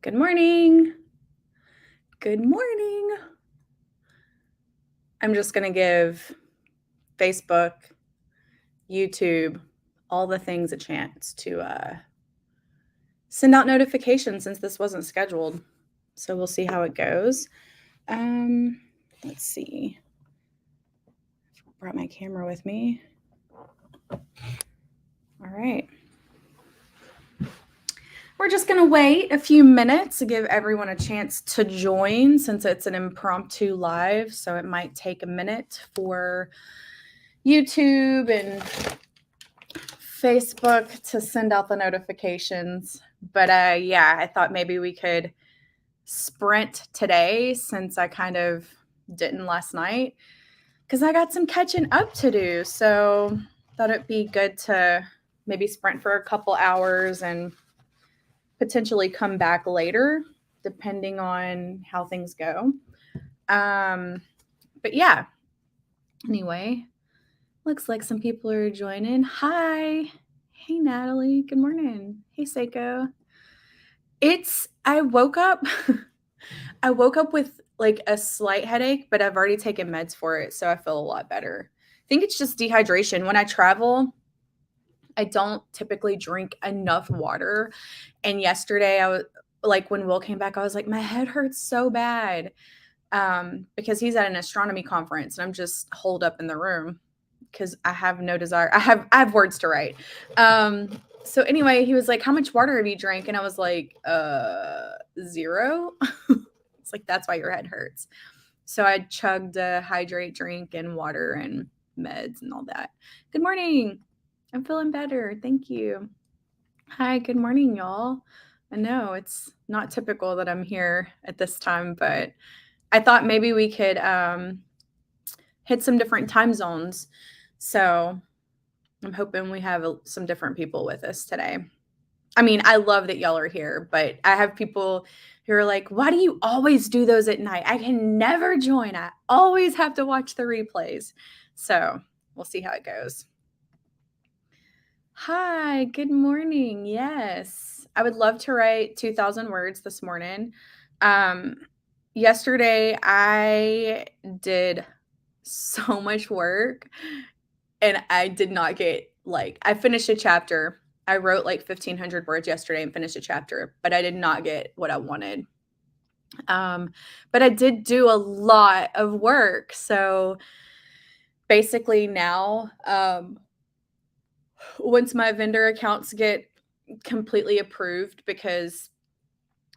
Good morning. Good morning. I'm just going to give Facebook, YouTube, all the things a chance to send out notifications since this wasn't scheduled. So we'll see how it goes. Let's see. I brought my camera with me. All right. We're just going to wait a few minutes to give everyone a chance to join since it's an impromptu live. So it might take a minute for YouTube and Facebook to send out the notifications. But yeah, I thought maybe we could sprint today since I kind of didn't last night because I got some catching up to do. So thought it'd be good to maybe sprint for a couple hours and potentially come back later, depending on how things go. But yeah, anyway, looks like some people are joining. Hi. Hey, Natalie. Good morning. Hey, Seiko. I woke up with like a slight headache, but I've already taken meds for it, so I feel a lot better. I think it's just dehydration. When I travel, I don't typically drink enough water. And yesterday I was like, when Will came back, I was like, my head hurts so bad. Because he's at an astronomy conference and I'm just holed up in the room because I have no desire. I have words to write. So anyway, he was like, how much water have you drank? And I was like, 0. It's like, that's why your head hurts. So I chugged a hydrate drink and water and meds and all that. Good morning. I'm feeling better. Thank you. Hi, good morning, y'all. I know it's not typical that I'm here at this time, but I thought maybe we could hit some different time zones. So I'm hoping we have some different people with us today. I mean, I love that y'all are here, but I have people who are like, why do you always do those at night? I can never join. I always have to watch the replays. So we'll see how it goes. Hi, good morning. Yes, I would love to write 2,000 words this morning. Yesterday, I did so much work and I did not get I finished a chapter. I wrote like 1,500 words yesterday and finished a chapter, but I did not get what I wanted. But I did do a lot of work. So basically now, once my vendor accounts get completely approved, because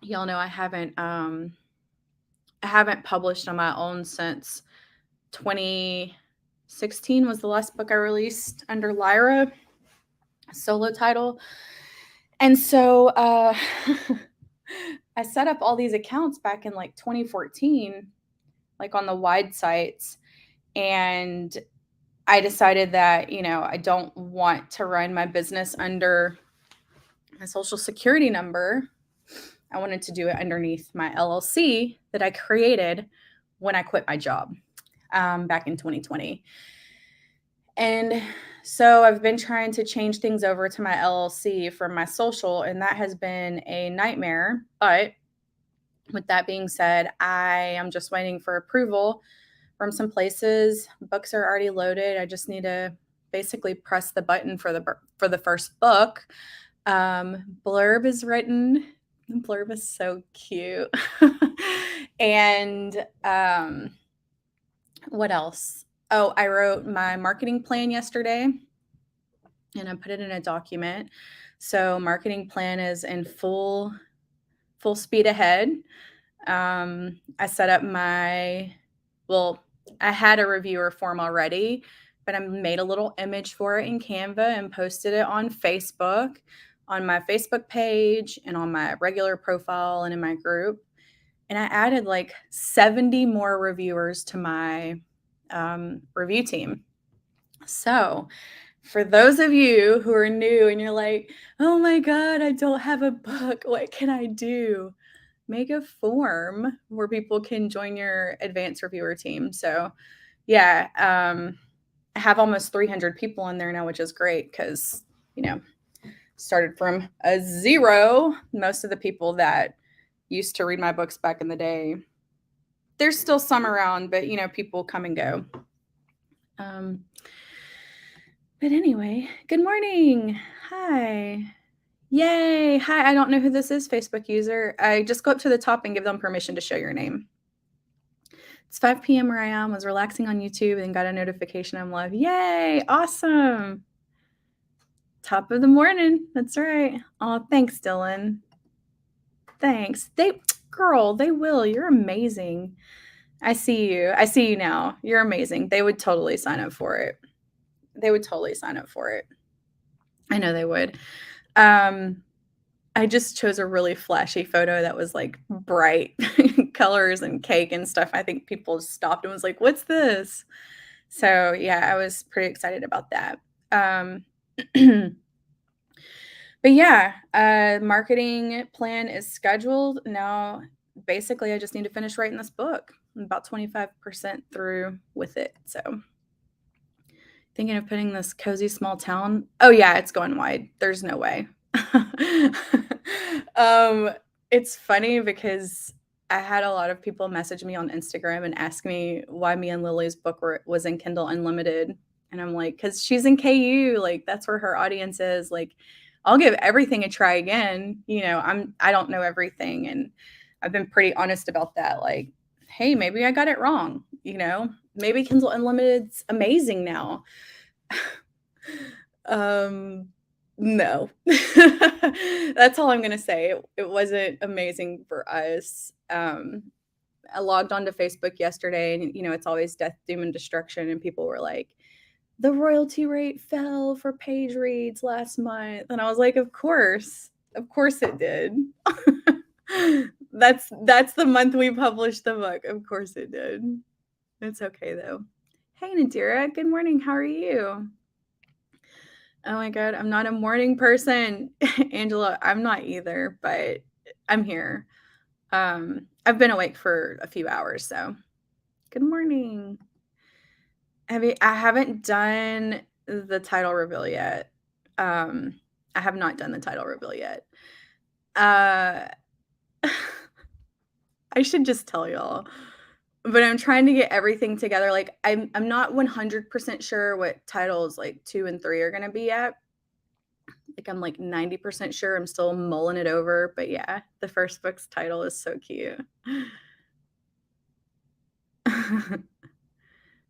y'all know I haven't published on my own since 2016 was the last book I released under Lyra, solo title. And so I set up all these accounts back in like 2014, like on the wide sites. And I decided that, I don't want to run my business under my social security number. I wanted to do it underneath my LLC that I created when I quit my job back in 2020. And so I've been trying to change things over to my LLC from my social, and that has been a nightmare. But with that being said, I am just waiting for approval from some places. Books are already loaded. I just need to basically press the button for the first book. Blurb is written. The blurb is so cute. And what else? Oh, I wrote my marketing plan yesterday and I put it in a document. So marketing plan is in full speed ahead. I set up I had a reviewer form already, but I made a little image for it in Canva and posted it on Facebook, on my Facebook page and on my regular profile and in my group. And I added like 70 more reviewers to my review team. So for those of you who are new and you're like, oh my God, I don't have a book. What can I do? Make a form where people can join your advanced reviewer team. So yeah, I have almost 300 people in there now, which is great because, started from a 0. Most of the people that used to read my books back in the day. There's still some around, but people come and go. But anyway, good morning. Hi. Yay. Hi. I don't know who this is, Facebook user. I just go up to the top and give them permission to show your name. It's 5 p.m. where I am. Was relaxing on YouTube and got a notification I'm live. Yay. Awesome. Top of the morning. That's right. Oh, thanks, Dylan. Thanks. Girl, they will. You're amazing. I see you. I see you now. You're amazing. They would totally sign up for it. I know they would. I just chose a really flashy photo that was like bright colors and cake and stuff. I think people stopped and was like, what's this? So yeah, I was pretty excited about that. But yeah, marketing plan is scheduled. Now, basically, I just need to finish writing this book. I'm about 25% through with it. So thinking of putting this cozy small town. Oh yeah, it's going wide. There's no way. It's funny because I had a lot of people message me on Instagram and ask me why me and Lily's book was in Kindle Unlimited. And I'm like, because she's in KU, like that's where her audience is. Like, I'll give everything a try again. I don't know everything, and I've been pretty honest about that. Like, hey, maybe I got it wrong. Maybe Kindle Unlimited's amazing now. No. That's all I'm gonna say. It wasn't amazing for us. I logged onto Facebook yesterday, and it's always death, doom, and destruction. And people were like, the royalty rate fell for page reads last month. And I was like, of course it did. That's the month we published the book. Of course it did. It's okay though. Hey Nadira, good morning. How are you? Oh my God, I'm not a morning person. Angela, I'm not either, but I'm here. I've been awake for a few hours, so good morning. I haven't done the title reveal yet. I have not done the title reveal yet. I should just tell y'all, but I'm trying to get everything together. Like I'm not 100% sure what titles like 2 and 3 are going to be yet. Like I'm like 90% sure. I'm still mulling it over, but yeah, the first book's title is so cute.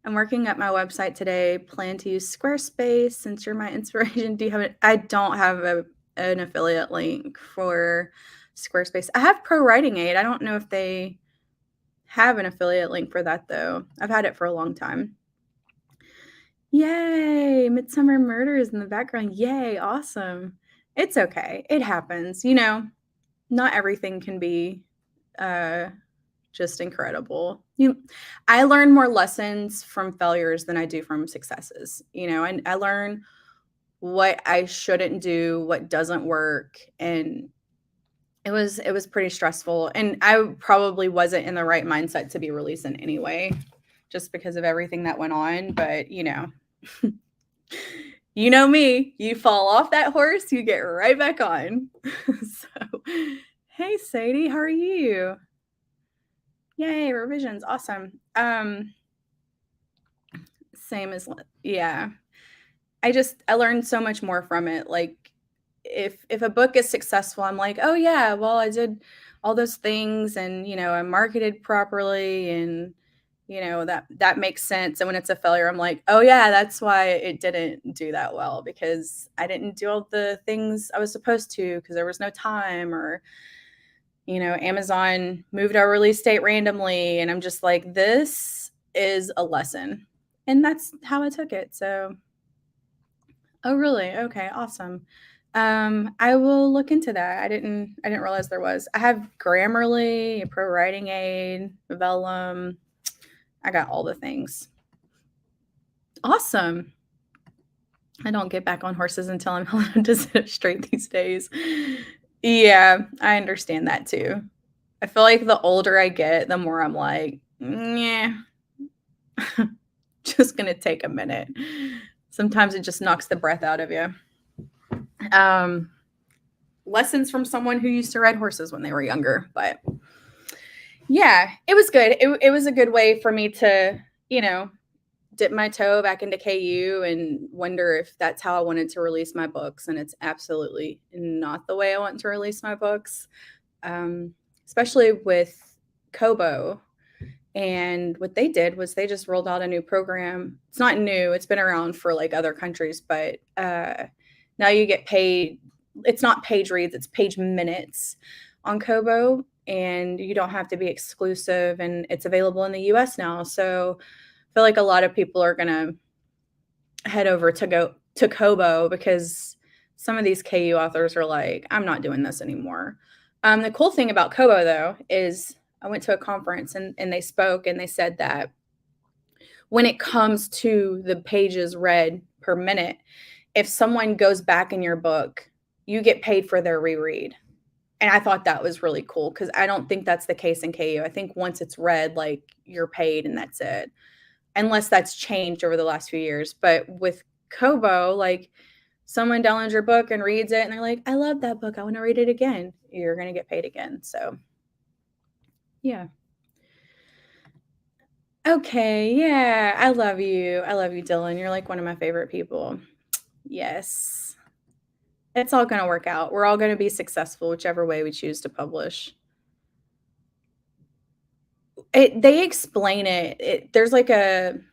I'm working at my website today. Plan to use Squarespace since you're my inspiration. Do you have it? I don't have an affiliate link for Squarespace. I have Pro Writing Aid. I don't know if they have an affiliate link for that though. I've had it for a long time. Yay! Midsummer Murders in the background. Yay! Awesome. It's okay. It happens. Not everything can be just incredible. I learn more lessons from failures than I do from successes, and I learn what I shouldn't do, what doesn't work. And it was pretty stressful. And I probably wasn't in the right mindset to be releasing anyway, just because of everything that went on. But, you know me, you fall off that horse, you get right back on. So, hey, Sadie, how are you? Yay, revisions. Awesome. Same as, yeah. I learned so much more from it. Like if a book is successful, I'm like, oh yeah, well, I did all those things and, I marketed properly and, that makes sense. And when it's a failure, I'm like, oh yeah, that's why it didn't do that well, because I didn't do all the things I was supposed to because there was no time, or Amazon moved our release date randomly. And I'm just like, this is a lesson. And that's how I took it. So, oh, really? Okay, awesome. I will look into that. I didn't realize there was. I have Grammarly, a Pro Writing Aid, Vellum. I got all the things. Awesome. I don't get back on horses until I'm allowed to sit up straight these days. Yeah, I understand that too. I feel like the older I get, the more I'm like, yeah, just gonna take a minute. Sometimes it just knocks the breath out of you. lessons from someone who used to ride horses when they were younger. But yeah, it was good. It was a good way for me to, dip my toe back into KU and wonder if that's how I wanted to release my books. And it's absolutely not the way I want to release my books, especially with Kobo. And what they did was they just rolled out a new program. It's not new. It's been around for like other countries, but now you get paid. It's not page reads, it's page minutes on Kobo, and you don't have to be exclusive, and it's available in the US now. So I feel like a lot of people are going to head over to Kobo because some of these KU authors are like, I'm not doing this anymore. The cool thing about Kobo, though, is I went to a conference and they spoke and they said that when it comes to the pages read per minute, if someone goes back in your book, you get paid for their reread. And I thought that was really cool because I don't think that's the case in KU. I think once it's read, like, you're paid and that's it, unless that's changed over the last few years. But with Kobo, like, someone downloads your book and reads it and they're like, I love that book, I want to read it again. You're going to get paid again. So yeah. Okay, yeah, I love you. I love you, Dylan. You're like one of my favorite people. Yes. It's all going to work out. We're all going to be successful whichever way we choose to publish. They explain it. There's like an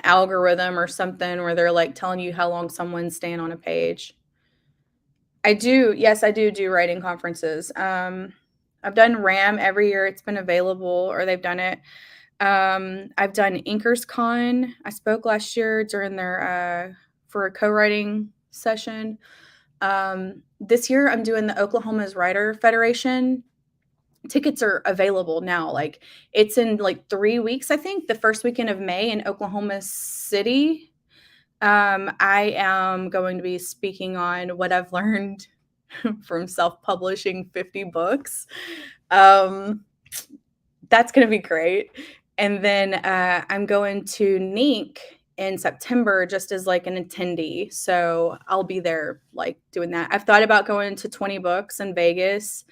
algorithm or something where they're like telling you how long someone's staying on a page. I do. Yes, I do writing conferences. I've done RAM every year it's been available, or they've done it. I've done Inkers Con. I spoke last year during their for a co-writing session. This year I'm doing the Oklahoma's Writer Federation. Tickets are available now. Like, it's in like 3 weeks, I think, the first weekend of May in Oklahoma City. I am going to be speaking on what I've learned from self-publishing 50 books. That's going to be great. And then I'm going to NEEC in September just as like an attendee. So I'll be there like doing that. I've thought about going to 20 books in Vegas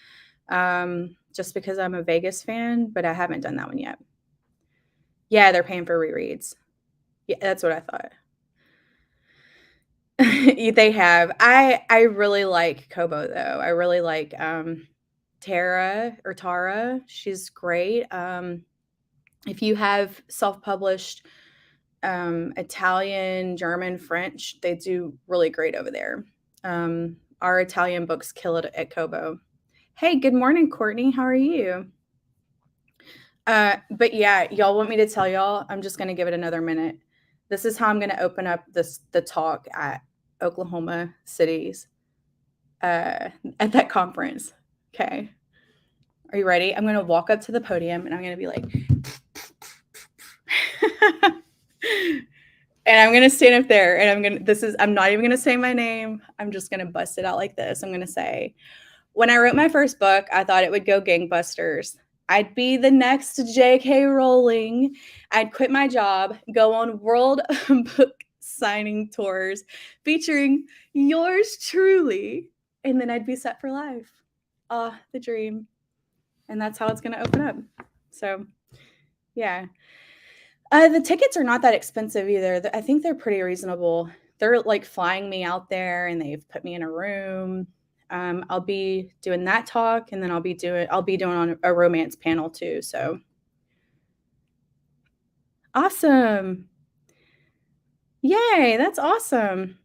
just because I'm a Vegas fan, but I haven't done that one yet. Yeah, they're paying for rereads. Yeah, that's what I thought. They have. I really like Kobo, though. I really like Tara. She's great. If you have self-published Italian, German, French, they do really great over there. Our Italian books kill it at Kobo. Hey, good morning, Courtney. How are you? But yeah, y'all want me to tell y'all? I'm just going to give it another minute. This is how I'm going to open up the talk at Oklahoma City's at that conference. Okay. Are you ready? I'm going to walk up to the podium and I'm going to be like, and I'm going to stand up there and I'm not even going to say my name. I'm just going to bust it out like this. I'm going to say, when I wrote my first book, I thought it would go gangbusters. I'd be the next J.K. Rowling. I'd quit my job, go on world book signing tours featuring yours truly, and then I'd be set for life. Ah, the dream. And that's how it's going to open up. So, yeah. The tickets are not that expensive either. I think they're pretty reasonable. They're like flying me out there and they've put me in a room. I'll be doing that talk, and then I'll be doing on a romance panel too. So awesome. Yay, that's awesome.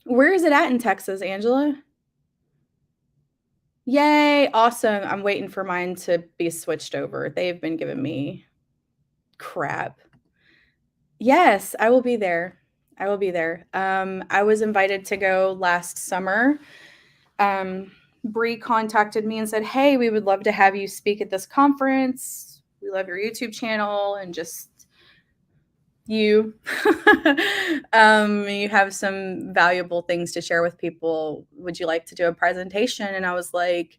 Where is it at in Texas, Angela? Yay, awesome. I'm waiting for mine to be switched over. They've been giving me crap. Yes, I will be there. I will be there. I was invited to go last summer. Bree contacted me and said, hey, we would love to have you speak at this conference. We love your YouTube channel and just you. You have some valuable things to share with people. Would you like to do a presentation? And I was like,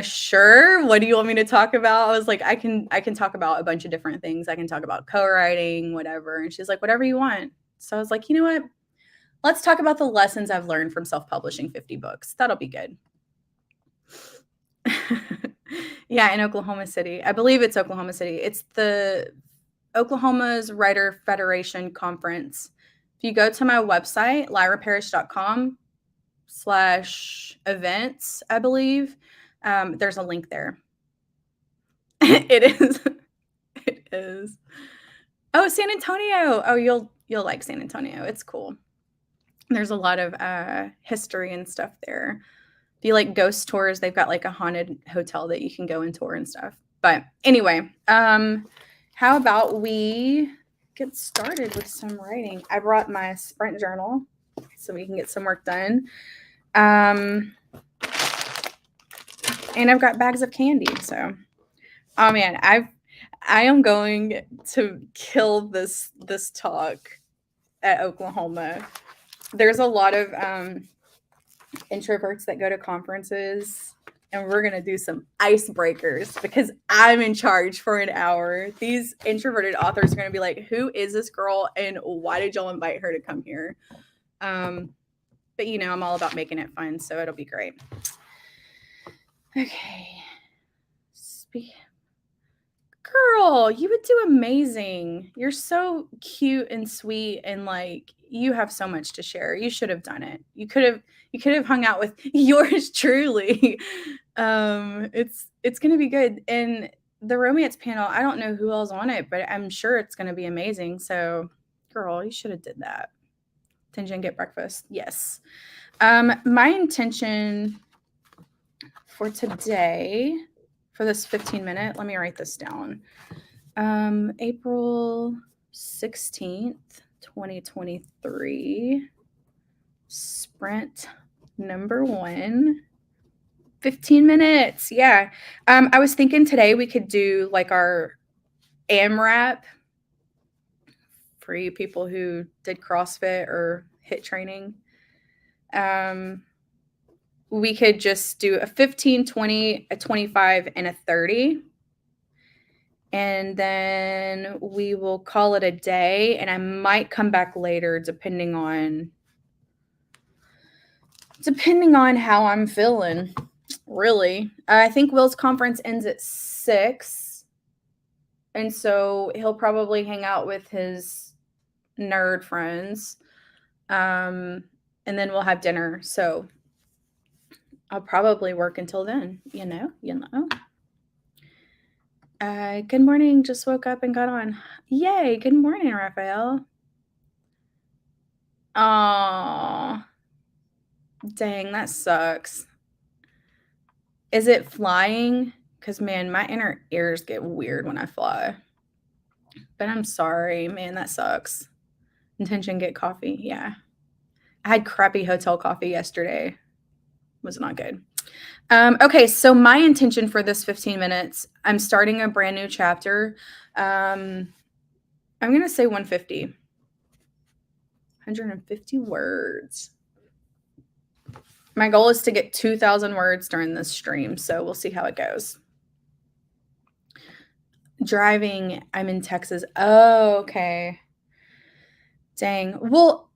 sure. What do you want me to talk about? I was like, I can talk about a bunch of different things. I can talk about co-writing, whatever. And she's like, whatever you want. So I was like, you know what? Let's talk about the lessons I've learned from self-publishing 50 books. That'll be good. Yeah, in Oklahoma City. I believe it's Oklahoma City. It's the Oklahoma's Writer Federation Conference. If you go to my website, lyraparish.com/events, I believe, there's a link there. It is. It is. Oh, San Antonio. Oh, you'll like San Antonio. It's cool. There's a lot of history and stuff there. If you like ghost tours, they've got like a haunted hotel that you can go and tour and stuff. But anyway, how about we get started with some writing? I brought my sprint journal so we can get some work done. And I've got bags of candy. So, oh man, I am going to kill this talk at Oklahoma. There's a lot of introverts that go to conferences, and we're going to do some icebreakers because I'm in charge for an hour. These introverted authors are going to be like, who is this girl and why did y'all invite her to come here? But you know, I'm all about making it fun, so it'll be great. Okay. Girl, you would do amazing. You're so cute and sweet, and like you have so much to share. You should have done it. You could have hung out with yours truly. It's gonna be good. And the romance panel, I don't know who else on it, but I'm sure it's gonna be amazing. So, girl, you should have did that. Attention, get breakfast. Yes. My intention for today, for this 15-minute, let me write this down. April 16th, 2023, sprint number 1, 15 minutes. Yeah. I was thinking today we could do like our AMRAP for you people who did CrossFit or HIIT training. We could just do a 15, 20, a 25, and a 30. And then we will call it a day. And I might come back later depending on how I'm feeling, really. I think Will's conference ends at 6. And so he'll probably hang out with his nerd friends. And then we'll have dinner. So I'll probably work until then, you know. Good morning. Just woke up and got on. Yay. Good morning, Raphael. Oh, dang, that sucks. Is it flying? Because, man, my inner ears get weird when I fly. But I'm sorry, man, that sucks. Intention, get coffee. Yeah. I had crappy hotel coffee yesterday. It was not good. Okay, so my intention for this 15 minutes, I'm starting a brand new chapter. I'm going to say 150. 150 words. My goal is to get 2,000 words during this stream, so we'll see how it goes. Driving, I'm in Texas. Oh, okay. Dang. Well,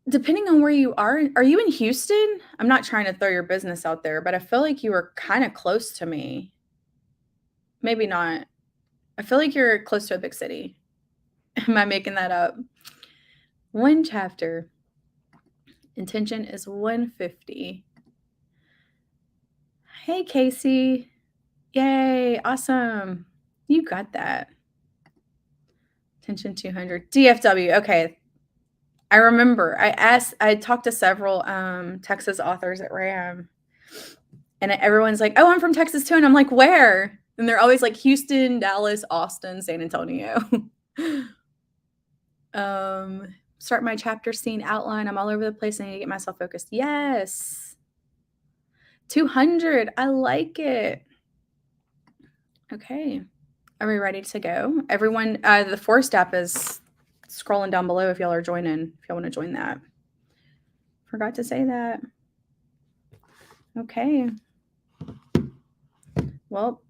depending on where you are you in Houston? I'm not trying to throw your business out there, but I feel like you were kind of close to me. Maybe not. I feel like you're close to a big city. Am I making that up? 1 chapter. Intention is 150. Hey, Casey. Yay. Awesome. You got that. Intention 200. DFW. Okay. I remember. I talked to several Texas authors at RAM. And everyone's like, oh, I'm from Texas too. And I'm like, where? And they're always like Houston, Dallas, Austin, San Antonio. Start my chapter scene outline. I'm all over the place. I need to get myself focused. Yes. 200. I like it. Okay. Are we ready to go? Everyone, the Forest app is scrolling down below if y'all are joining, if y'all want to join that. Forgot to say that. Okay. Well,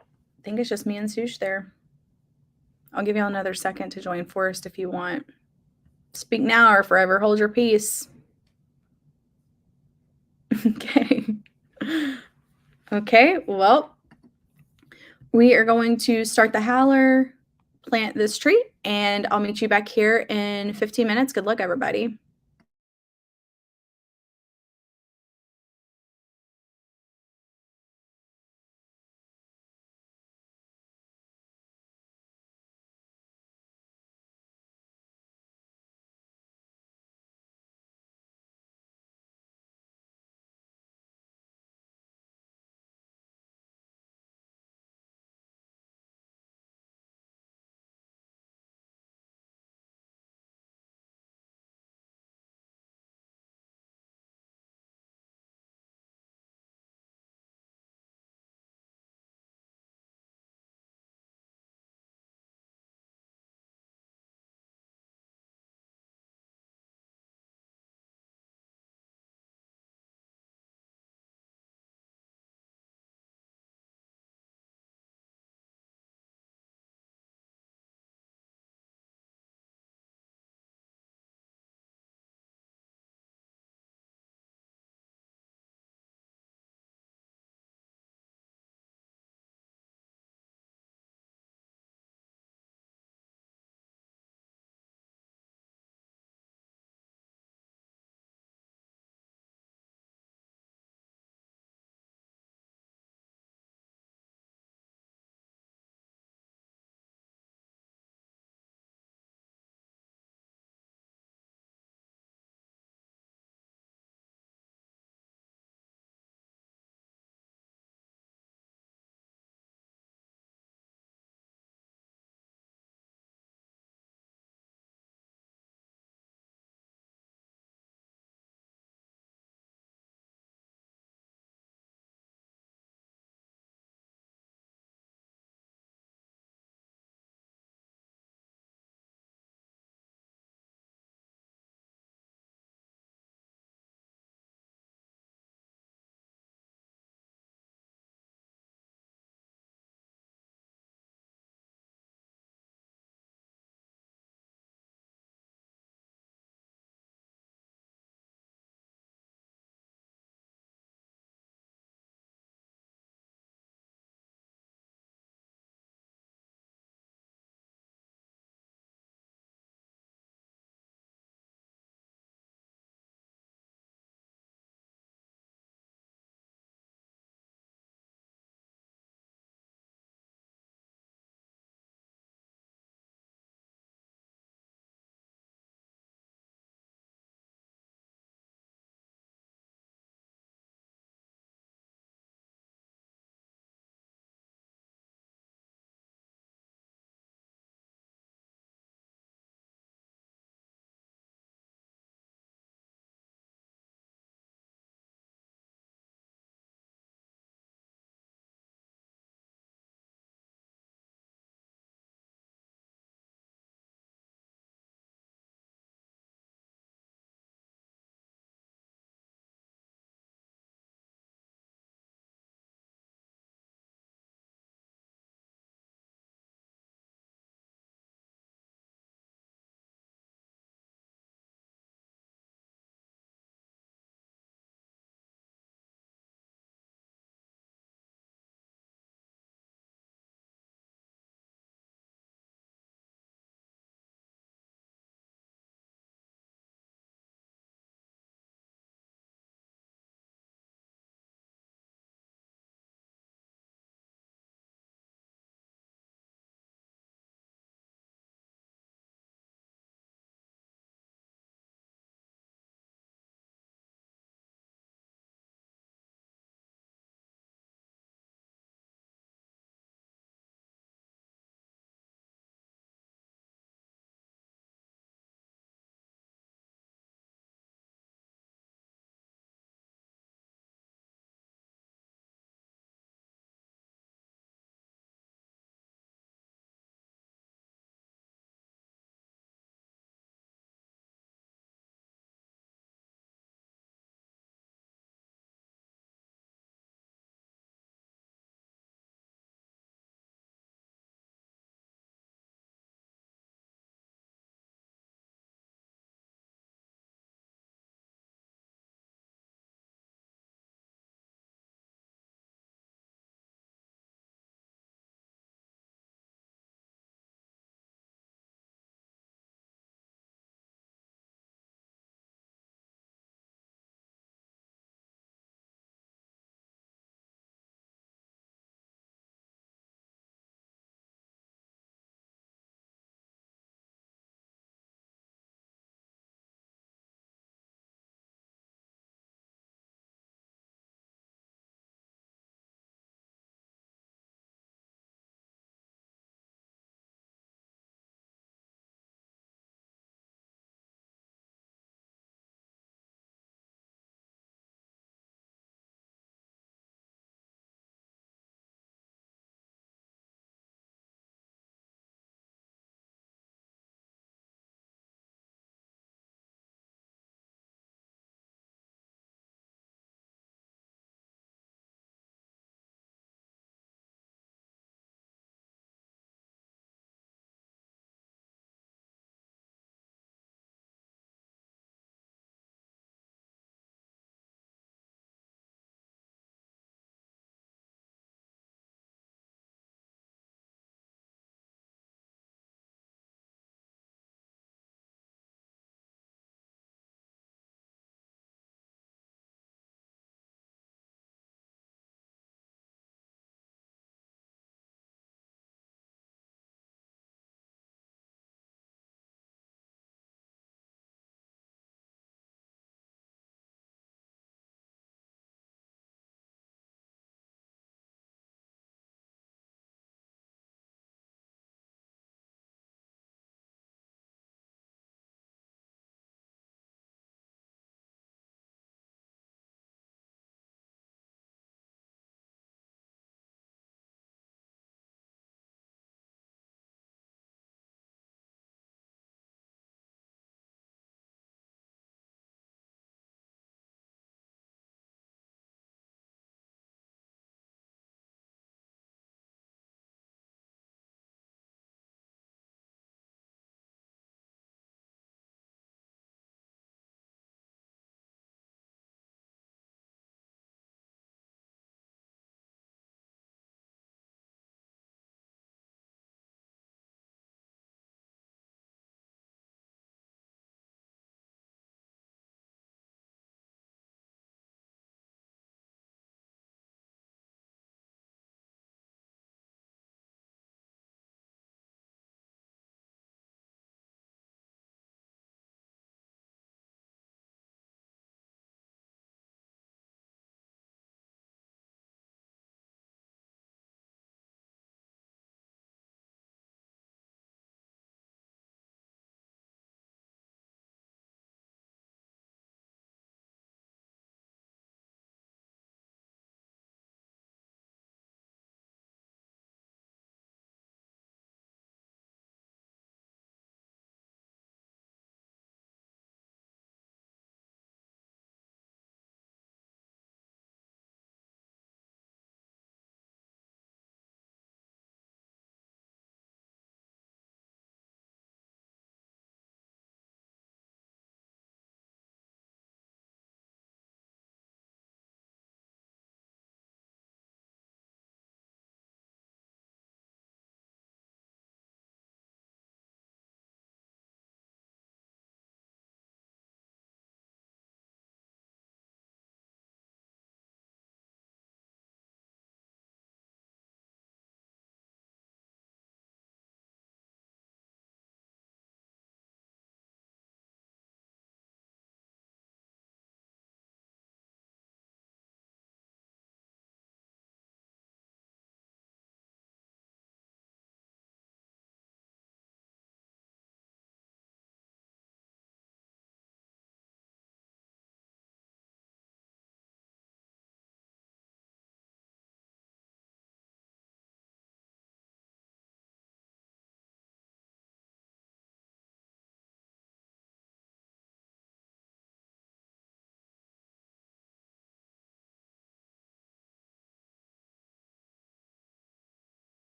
I think it's just me and Sush there. I'll give y'all another second to join Forest if you want. Speak now or forever hold your peace. Okay. Okay, well, we are going to start the howler, plant this tree, and I'll meet you back here in 15 minutes. Good luck, everybody.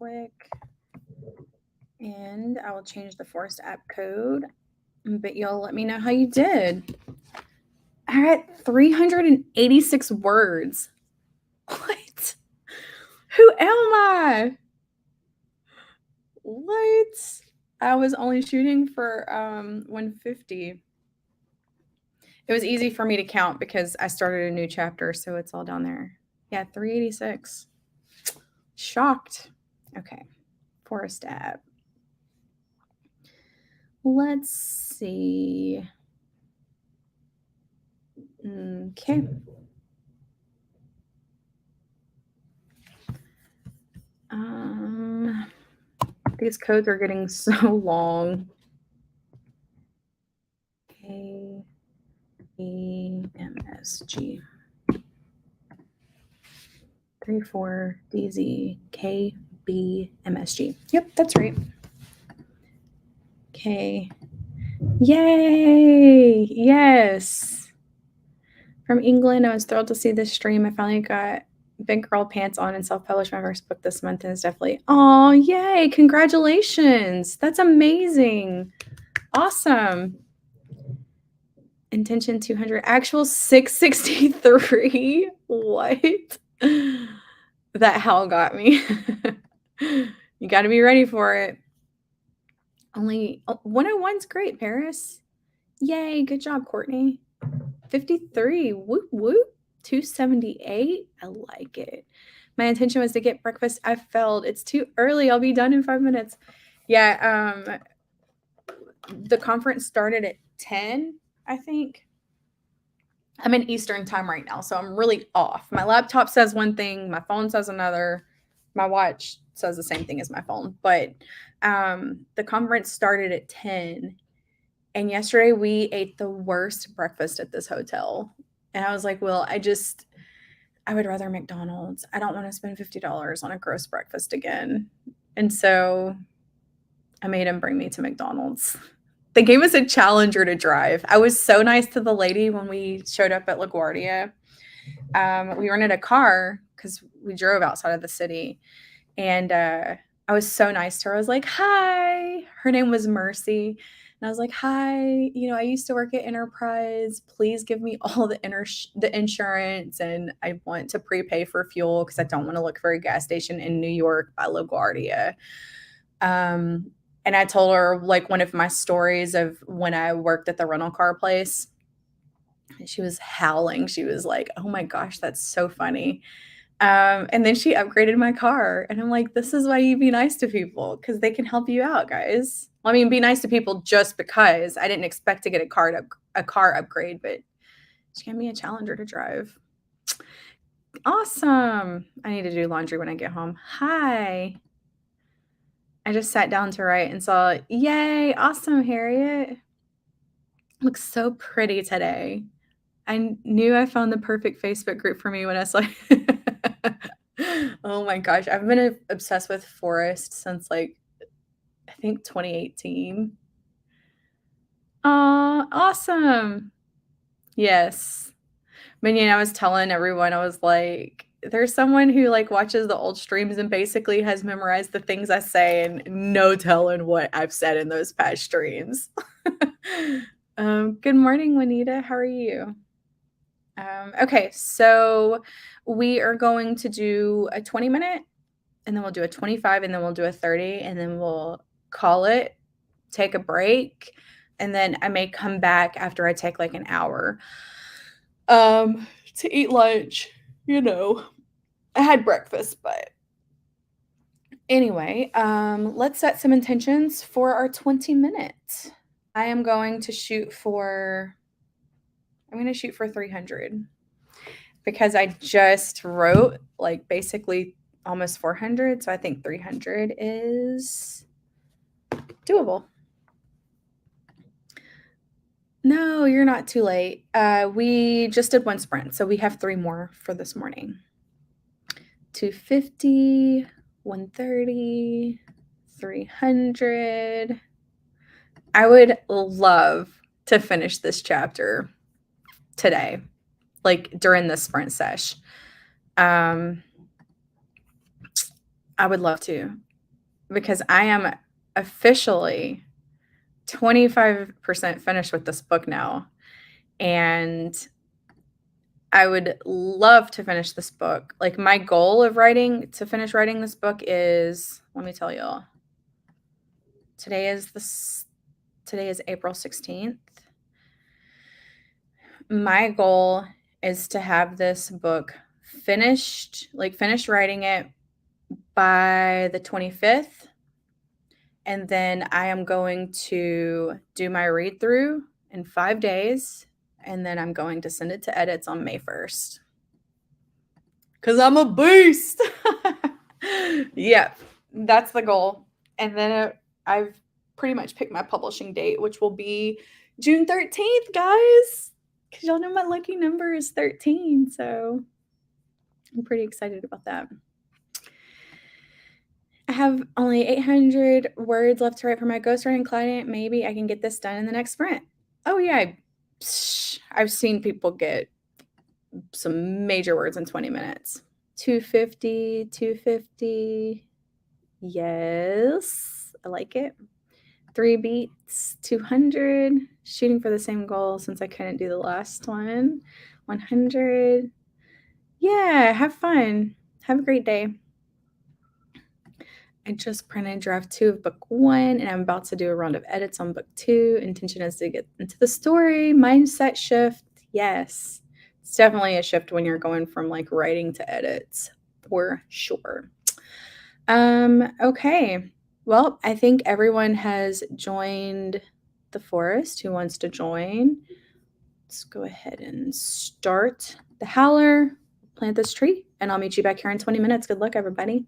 quick. And I will change the Forest app code, but y'all let me know how you did. I got 386 words. What? Who am I? What? I was only shooting for 150. It was easy for me to count because I started a new chapter, so it's all down there. Yeah, 386. Shocked. Okay. Forest app. Let's see. Okay. These codes are getting so long. KBMSG 34DZ KBMSG. Yep, that's right. Okay. Yay! Yes. From England, I was thrilled to see this stream. I finally got big girl pants on and self-published my first book this month, and it's definitely, oh, yay! Congratulations! That's amazing. Awesome. Intention 200, actual 663. What? That howl got me. You got to be ready for it. Only 101's great, Paris. Yay, good job, Courtney. 53, whoop whoop. 278, I like it. My intention was to get breakfast. I failed. It's too early. I'll be done in 5 minutes. Yeah, the conference started at 10, I think. I'm in Eastern time right now, so I'm really off. My laptop says one thing, my phone says another, my watch says the same thing as my phone. But the conference started at 10, and yesterday we ate the worst breakfast at this hotel. And I was like, well, I would rather McDonald's. I don't want to spend $50 on a gross breakfast again. And so I made him bring me to McDonald's. They gave us a Challenger to drive. I was so nice to the lady when we showed up at LaGuardia. We rented a car because we drove outside of the city. And I was so nice to her. I was like, hi. Her name was Mercy. And I was like, hi, I used to work at Enterprise. Please give me all the insurance. And I want to prepay for fuel because I don't want to look for a gas station in New York by LaGuardia. And I told her like one of my stories of when I worked at the rental car place. And she was howling. She was like, oh my gosh, that's so funny. And then she upgraded my car. And I'm like, this is why you be nice to people, because they can help you out, guys. Well, I mean, be nice to people just because I didn't expect to get a car upgrade, but she gave me a Challenger to drive. Awesome. I need to do laundry when I get home. Hi. I just sat down to write and saw, yay, awesome, Harriet. Looks so pretty today. I knew I found the perfect Facebook group for me when I saw Oh my gosh, I've been obsessed with Forest since like, I think 2018. Awesome. Yes. But I was telling everyone, I was like, there's someone who like watches the old streams and basically has memorized the things I say and no telling what I've said in those past streams. Good morning, Juanita. How are you? Okay, so we are going to do a 20-minute, and then we'll do a 25, and then we'll do a 30, and then we'll call it, take a break, and then I may come back after I take like an hour to eat lunch. I had breakfast, but anyway, let's set some intentions for our 20 minutes. I am going to shoot for 300 because I just wrote like basically almost 400. So I think 300 is doable. No, you're not too late. We just did one sprint, so we have 3 more for this morning. 250, 130, 300. I would love to finish this chapter today, like during the sprint sesh. I would love to. because I am officially 25% finished with this book now. And I would love to finish this book. Like, my goal of finish writing this book is, let me tell y'all. Today is April 16th. My goal is to have this book finished writing it by the 25th. And then I am going to do my read through in 5 days. And then I'm going to send it to edits on May 1st. Because I'm a beast. Yeah, that's the goal. And then I've pretty much picked my publishing date, which will be June 13th, guys. Because y'all know my lucky number is 13. So I'm pretty excited about that. I have only 800 words left to write for my ghostwriting client. Maybe I can get this done in the next sprint. Oh, yeah. I've seen people get some major words in 20 minutes. 250. Yes, I like it. 3 beats, 200. Shooting for the same goal since I couldn't do the last one. 100. Yeah, have fun. Have a great day. I just printed draft 2 of book 1, and I'm about to do a round of edits on book 2. Intention is to get into the story. Mindset shift. Yes. It's definitely a shift when you're going from like writing to edits, for sure. Okay. Well, I think everyone has joined the forest who wants to join. Let's go ahead and start the howler, plant this tree, and I'll meet you back here in 20 minutes. Good luck, everybody.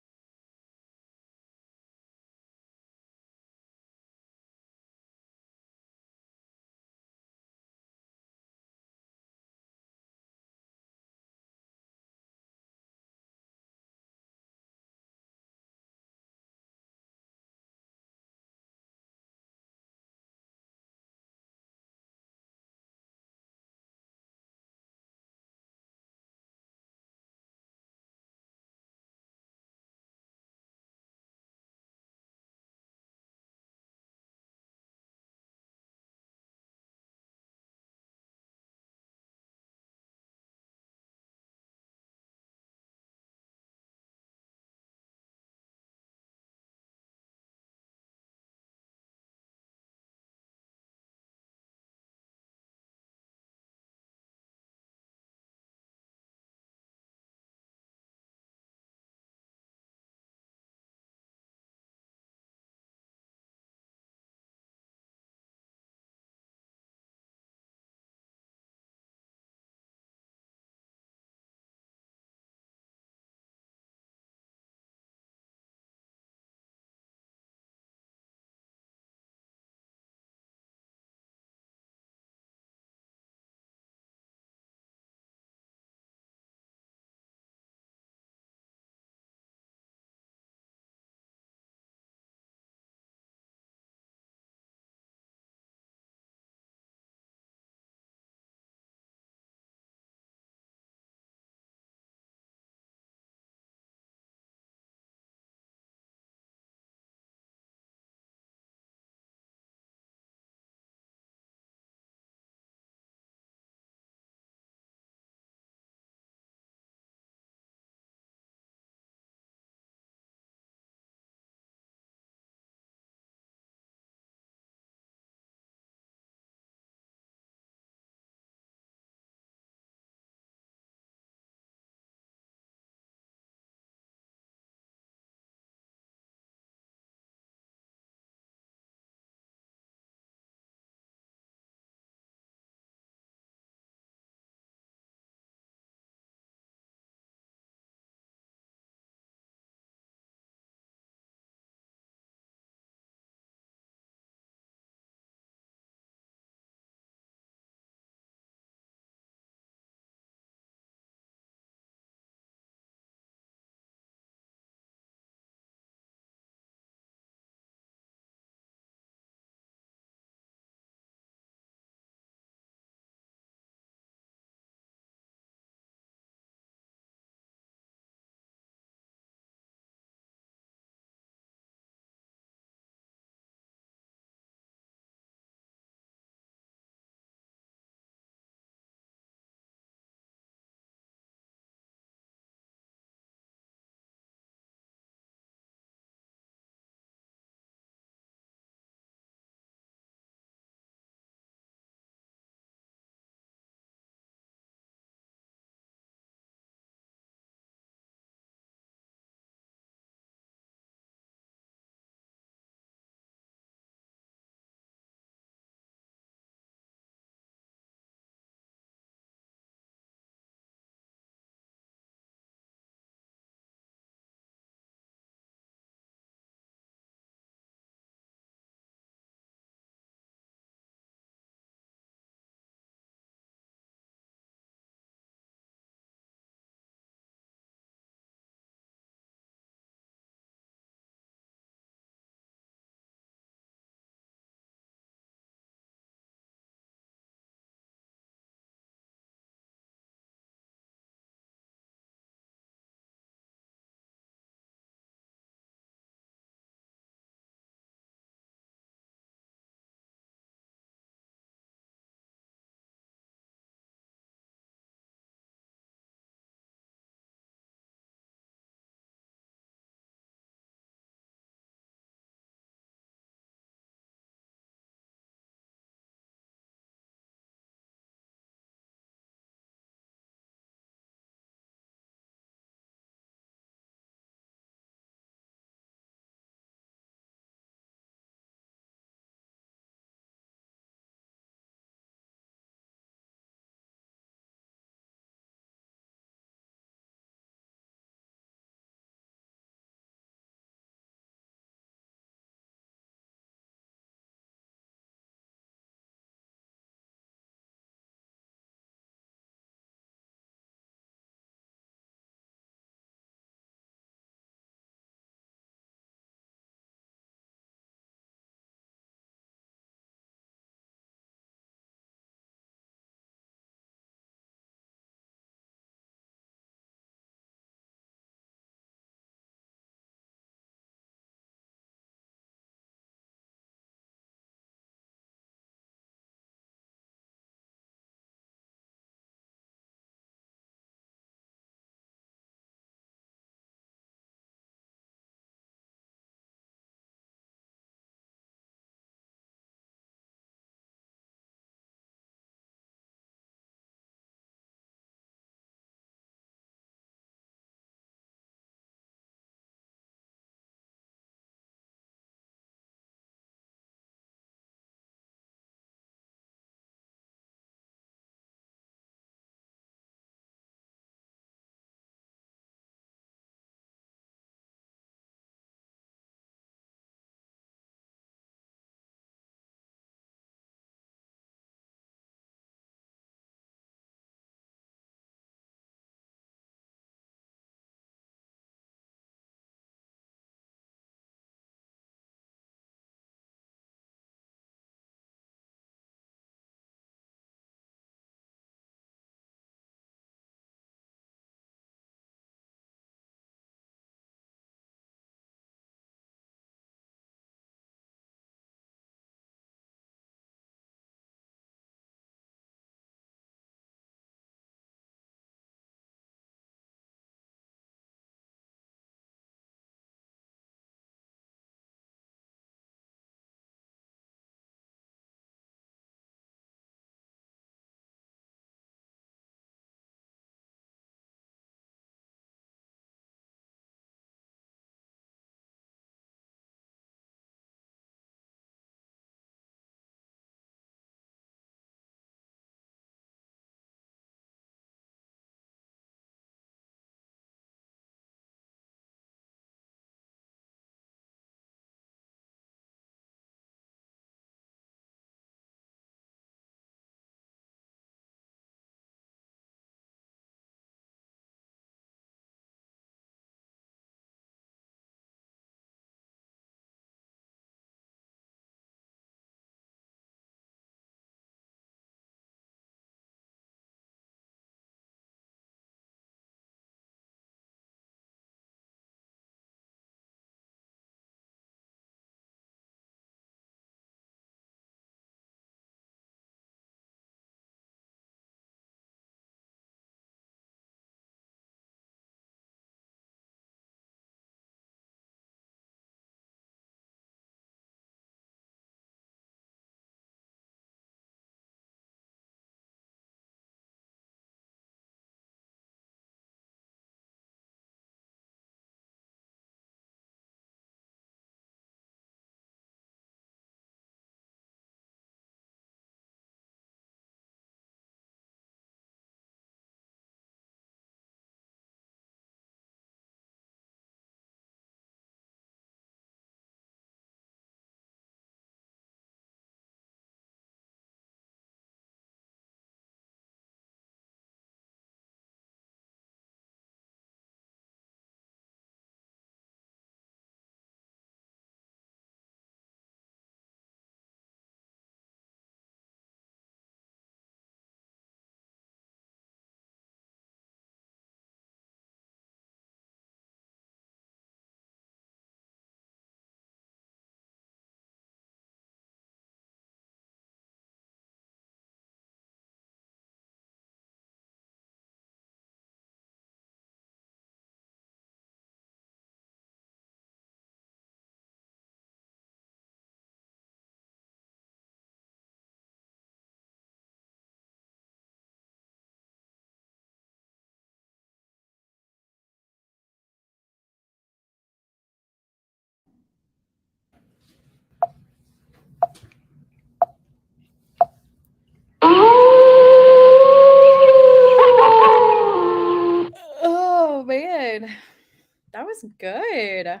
That was good.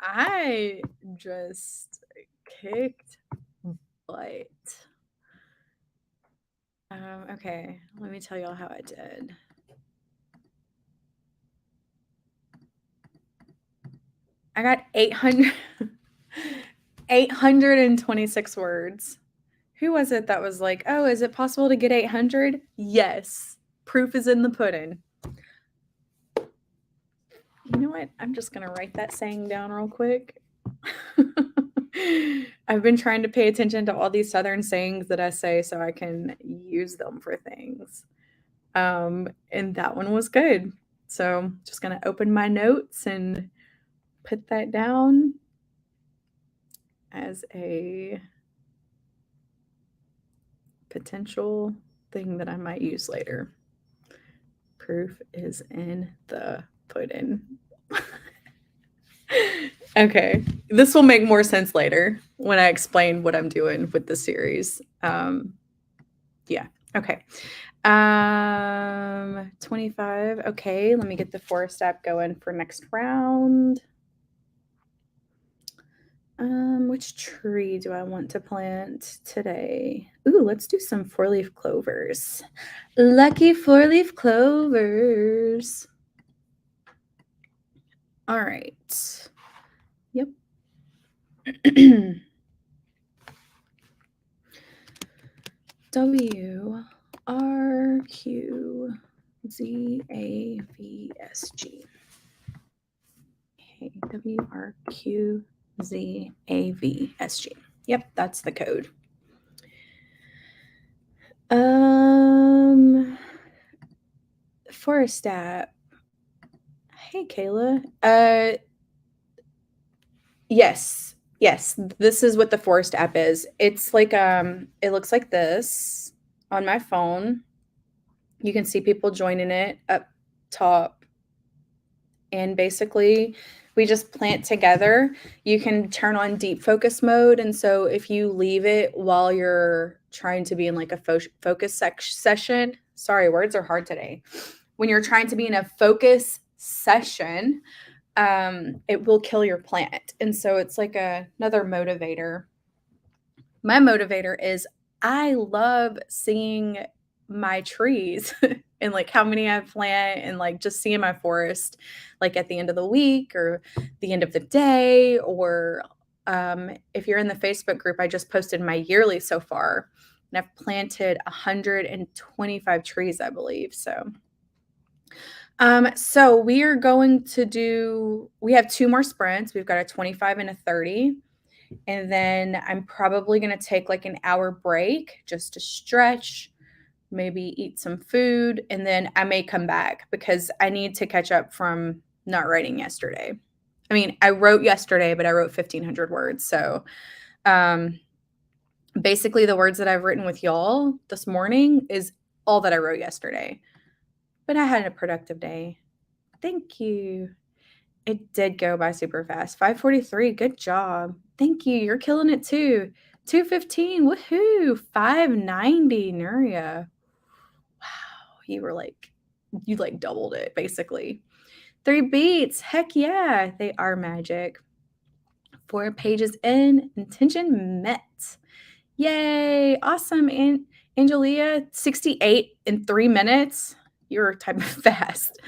I just kicked butt. Okay, let me tell y'all how I did. I got 826 words. Who was it that was like, oh, is it possible to get 800? Yes. Proof is in the pudding. You know what? I'm just going to write that saying down real quick. I've been trying to pay attention to all these Southern sayings that I say so I can use them for things. And that one was good. So just going to open my notes and put that down as a potential thing that I might use later. Proof is in the pudding. Okay, this will make more sense later when I explain what I'm doing with the series. Yeah, okay. 25. Okay, let me get the forest app going for next round. Which tree do I want to plant today? Ooh, let's do some 4-leaf clovers. Lucky 4-leaf clovers. All right. Yep. W R Q Z A V S G. Okay, W R Q Z A V S G. Yep, that's the code. Forest app. Hey, Kayla. Yes. This is what the Forest app is. It's like it looks like this on my phone. You can see people joining it up top. And basically, we just plant together. You can turn on deep focus mode. And so if you leave it while you're trying to be in like a focus session, sorry, words are hard today. When you're trying to be in a focus session, it will kill your plant. And so it's like another motivator. My motivator is I love seeing my trees and like how many I plant and like just seeing my forest like at the end of the week or the end of the day. Or if you're in the Facebook group, I just posted my yearly so far and I've planted 125 trees, I believe. So we are going to we have 2 more sprints. We've got a 25 and a 30. And then I'm probably going to take like an hour break just to stretch, maybe eat some food. And then I may come back because I need to catch up from not writing yesterday. I mean, I wrote yesterday, but I wrote 1,500 words. So basically the words that I've written with y'all this morning is all that I wrote yesterday. But I had a productive day. Thank you. It did go by super fast. 5:43. Good job. Thank you. You're killing it too. 2:15. Woohoo. 5:90. Nuria. Wow. You doubled it basically. 3 beats. Heck yeah. They are magic. 4 pages in. Intention met. Yay. Awesome. And Angelia, 68 in 3 minutes. You're typing fast.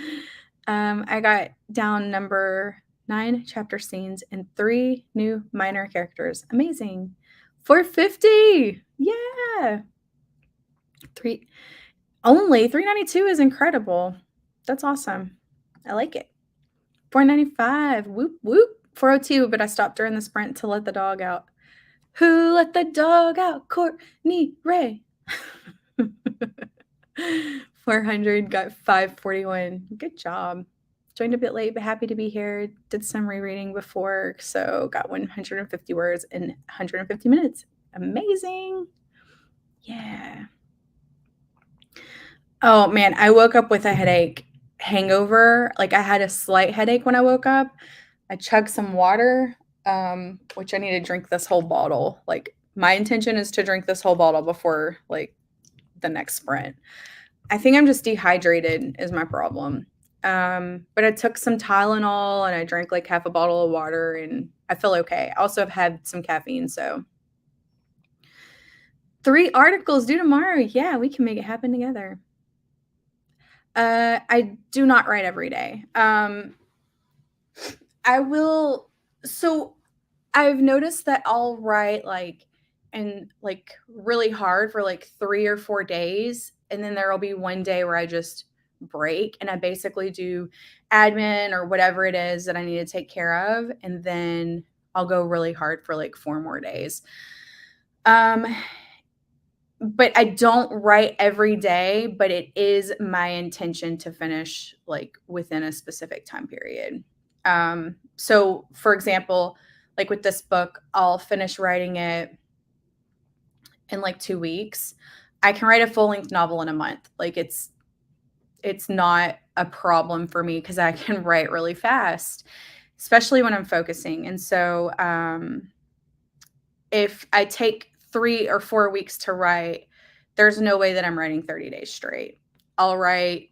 I got down number 9 chapter scenes and 3 new minor characters. Amazing. 450. Yeah. Only 392 is incredible. That's awesome. I like it. 495. Whoop, whoop. 402, but I stopped during the sprint to let the dog out. Who let the dog out? Courtney Ray. 400, got 541. Good job. Joined a bit late, but happy to be here. Did some rereading before, so got 150 words in 150 minutes. Amazing. Yeah. Oh, man, I woke up with a hangover. Like, I had a slight headache when I woke up. I chugged some water, which I need to drink this whole bottle. Like, my intention is to drink this whole bottle before, like, the next sprint. I think I'm just dehydrated is my problem. But I took some Tylenol and I drank like half a bottle of water and I feel okay. I also have had some caffeine, so 3 articles due tomorrow. Yeah, we can make it happen together. I do not write every day. I will. So I've noticed that I'll write like really hard for like 3 or 4 days, and then there'll be one day where I just break and I basically do admin or whatever it is that I need to take care of, and then I'll go really hard for like 4 more days. Um, but I don't write every day, but it is my intention to finish like within a specific time period. So for example, like with this book, I'll finish writing it in like 2 weeks. I can write a full length novel in a month. Like it's not a problem for me because I can write really fast, especially when I'm focusing. And so if I take 3 or 4 weeks to write, there's no way that I'm writing 30 days straight. I'll write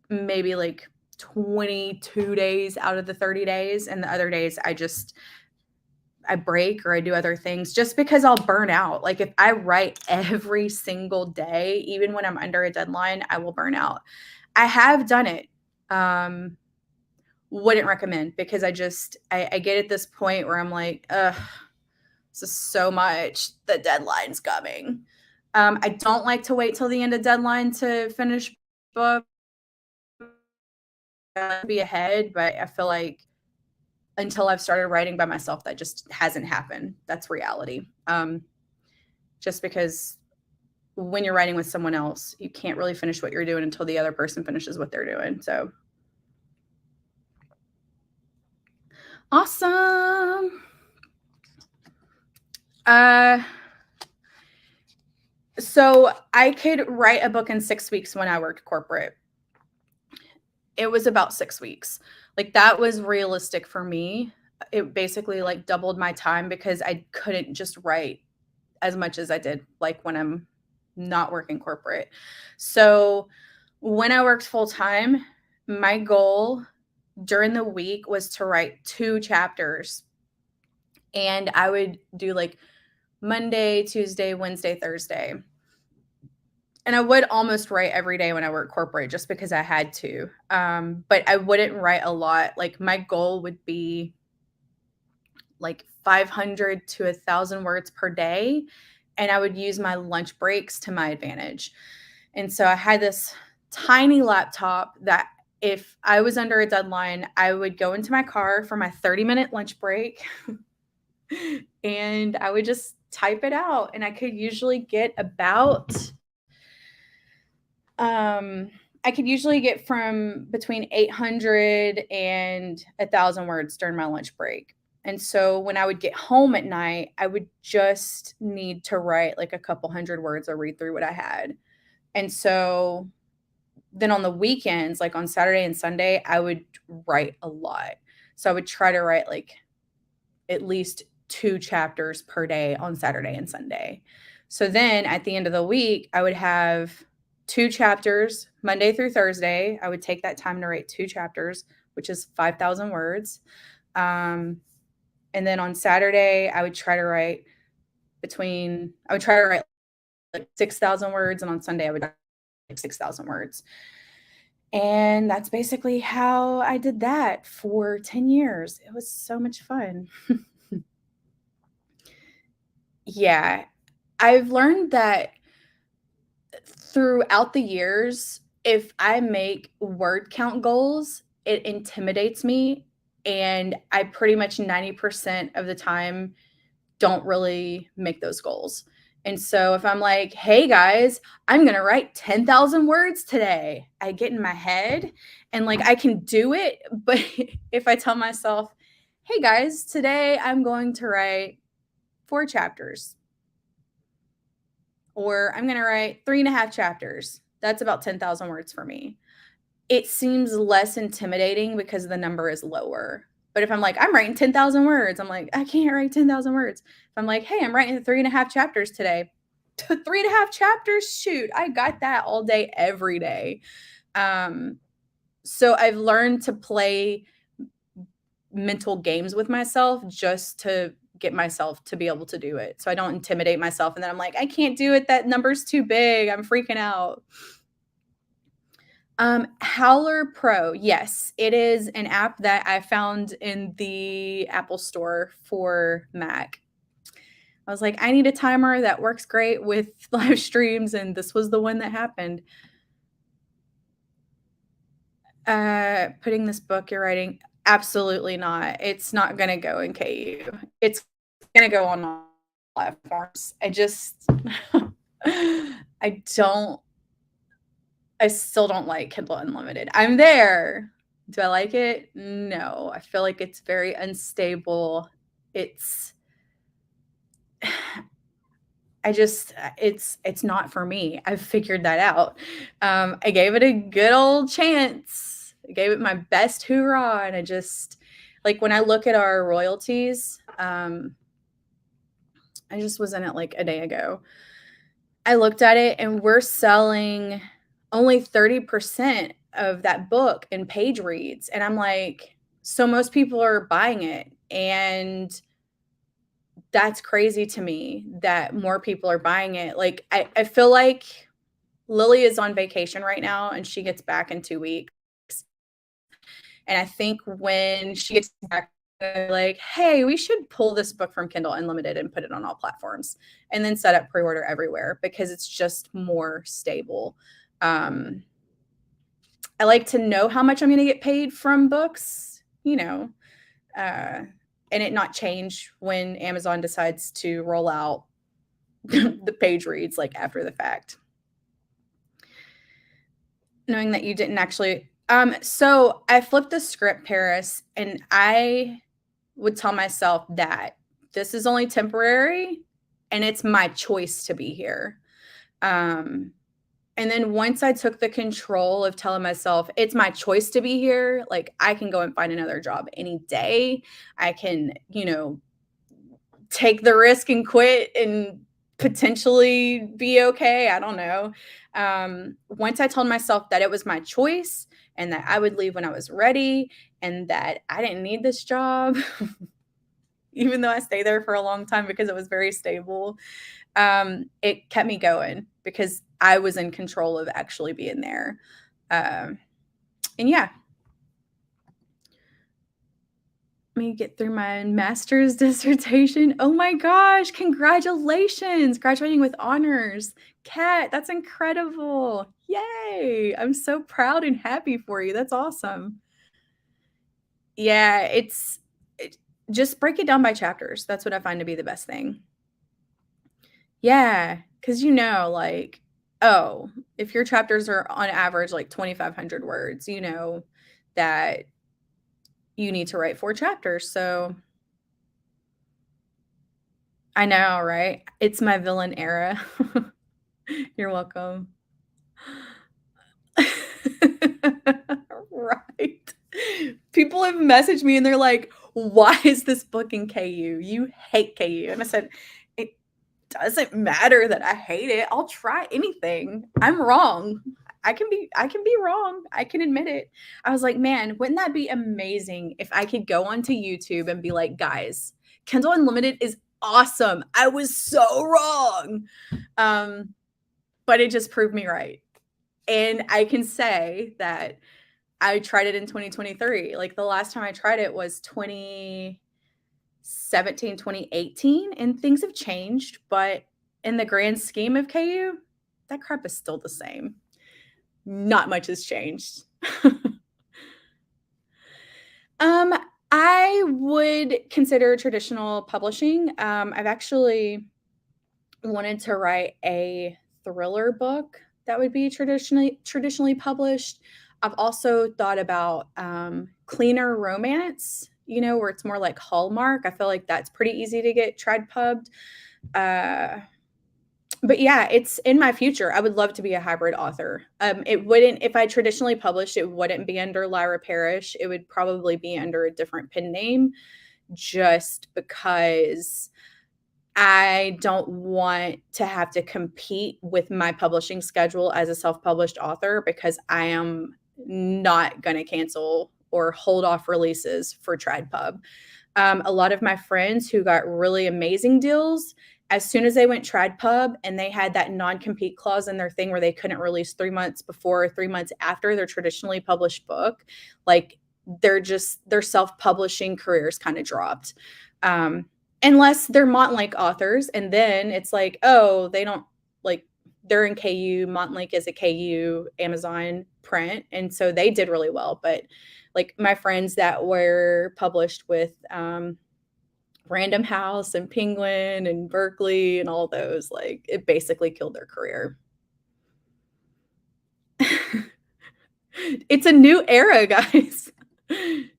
maybe like 22 days out of the 30 days, and the other days I break or I do other things just because I'll burn out. Like if I write every single day, even when I'm under a deadline, I will burn out. I have done it. Wouldn't recommend because I get at this point where I'm like, ugh, this is so much. The deadline's coming. I don't like to wait till the end of deadline to finish book. Be ahead, but I feel like until I've started writing by myself, that just hasn't happened. That's reality. Just because when you're writing with someone else, you can't really finish what you're doing until the other person finishes what they're doing. So awesome. So I could write a book in 6 weeks when I worked corporate. It was about 6 weeks. Like that was realistic for me. It basically like doubled my time because I couldn't just write as much as I did like when I'm not working corporate. So when I worked full time, my goal during the week was to write 2 chapters. And I would do like Monday, Tuesday, Wednesday, Thursday. And I would almost write every day when I worked corporate just because I had to. But I wouldn't write a lot. Like my goal would be like 500 to 1,000 words per day. And I would use my lunch breaks to my advantage. And so I had this tiny laptop that if I was under a deadline, I would go into my car for my 30-minute lunch break and I would just type it out. And I could usually get about I could usually get from between 800 and 1,000 words during my lunch break. And so when I would get home at night, I would just need to write like a couple hundred words or read through what I had. And so then on the weekends, like on Saturday and Sunday, I would write a lot. So I would try to write like at least 2 chapters per day on Saturday and Sunday. So then at the end of the week, I would have 2 chapters Monday through Thursday. I would take that time to write 2 chapters, which is 5,000 words. And then on Saturday, I would try to write like 6,000 words. And on Sunday, I would write like 6,000 words. And that's basically how I did that for 10 years. It was so much fun. Yeah. I've learned that throughout the years, if I make word count goals, it intimidates me. And I pretty much 90% of the time don't really make those goals. And so if I'm like, hey guys, I'm going to write 10,000 words today, I get in my head and like I can do it. But if I tell myself, hey guys, today I'm going to write 4 chapters, or I'm going to write 3.5 chapters, that's about 10,000 words for me. It seems less intimidating because the number is lower. But if I'm like, I'm writing 10,000 words, I'm like, I can't write 10,000 words. If I'm like, hey, I'm writing 3.5 chapters today, 3.5 chapters, shoot, I got that all day, every day. So I've learned to play mental games with myself just to get myself to be able to do it. So I don't intimidate myself and then I'm like, I can't do it. That number's too big. I'm freaking out. Howler Pro. Yes, it is an app that I found in the Apple Store for Mac. I was like, I need a timer that works great with live streams, and this was the one that happened. Putting this book you're writing, absolutely not. It's not going to go in KU. It's going to go on all platforms. I still don't like Kindle Unlimited. I'm there. Do I like it? No. I feel like it's very unstable. It's not for me. I've figured that out. I gave it a good old chance. I gave it my best hoorah, and I just like when I look at our royalties, I just was in it like a day ago. I looked at it and we're selling only 30% of that book in page reads. And I'm like, so most people are buying it. And that's crazy to me that more people are buying it. Like, I feel like Lily is on vacation right now and she gets back in 2 weeks. And I think when she gets back, like, hey, we should pull this book from Kindle Unlimited and put it on all platforms and then set up pre-order everywhere because it's just more stable. I like to know how much I'm going to get paid from books, and it not change when Amazon decides to roll out the page reads like after the fact. Knowing that you didn't actually, so I flipped the script, Paris, and I would tell myself that this is only temporary and it's my choice to be here. And then once I took the control of telling myself it's my choice to be here, like I can go and find another job any day. I can, take the risk and quit and potentially be okay. I don't know. Once I told myself that it was my choice and that I would leave when I was ready and that I didn't need this job, even though I stayed there for a long time because it was very stable, it kept me going because I was in control of actually being there. And yeah. Let me get through my master's dissertation. Oh my gosh, congratulations. Graduating with honors. Kat, that's incredible. Yay. I'm so proud and happy for you. That's awesome. Yeah, just break it down by chapters. That's what I find to be the best thing. Yeah, because like, oh, if your chapters are on average like 2,500 words, you know that you need to write 4 chapters. So I know, right? It's my villain era. You're welcome. Right. People have messaged me and they're like, why is this book in KU? You hate KU. And I said, it doesn't matter that I hate it. I'll try anything. I'm wrong. I can be wrong. I can admit it. I was like, man, wouldn't that be amazing if I could go onto YouTube and be like, guys, Kindle Unlimited is awesome. I was so wrong. But it just proved me right. And I can say that I tried it in 2023. Like the last time I tried it was 2017, 2018, and things have changed. But in the grand scheme of KU, that crap is still the same. Not much has changed. I would consider traditional publishing. I've actually wanted to write a thriller book that would be traditionally published. I've also thought about cleaner romance, where it's more like Hallmark. I feel like that's pretty easy to get tried pubbed. But yeah, it's in my future. I would love to be a hybrid author. It wouldn't, if I traditionally published, it wouldn't be under Lyra Parrish. It would probably be under a different pen name just because I don't want to have to compete with my publishing schedule as a self-published author because I am not going to cancel or hold off releases for TriedPub. A lot of my friends who got really amazing deals, as soon as they went TriedPub and they had that non-compete clause in their thing where they couldn't release 3 months before or 3 months after their traditionally published book, like their self-publishing careers kind of dropped. Unless they're Montlake authors, and then it's like, oh, they don't, like, they're in KU. Montlake is a KU Amazon print, and so they did really well. But like my friends that were published with Random House and Penguin and Berkeley and all those, like, it basically killed their career. It's a new era, guys.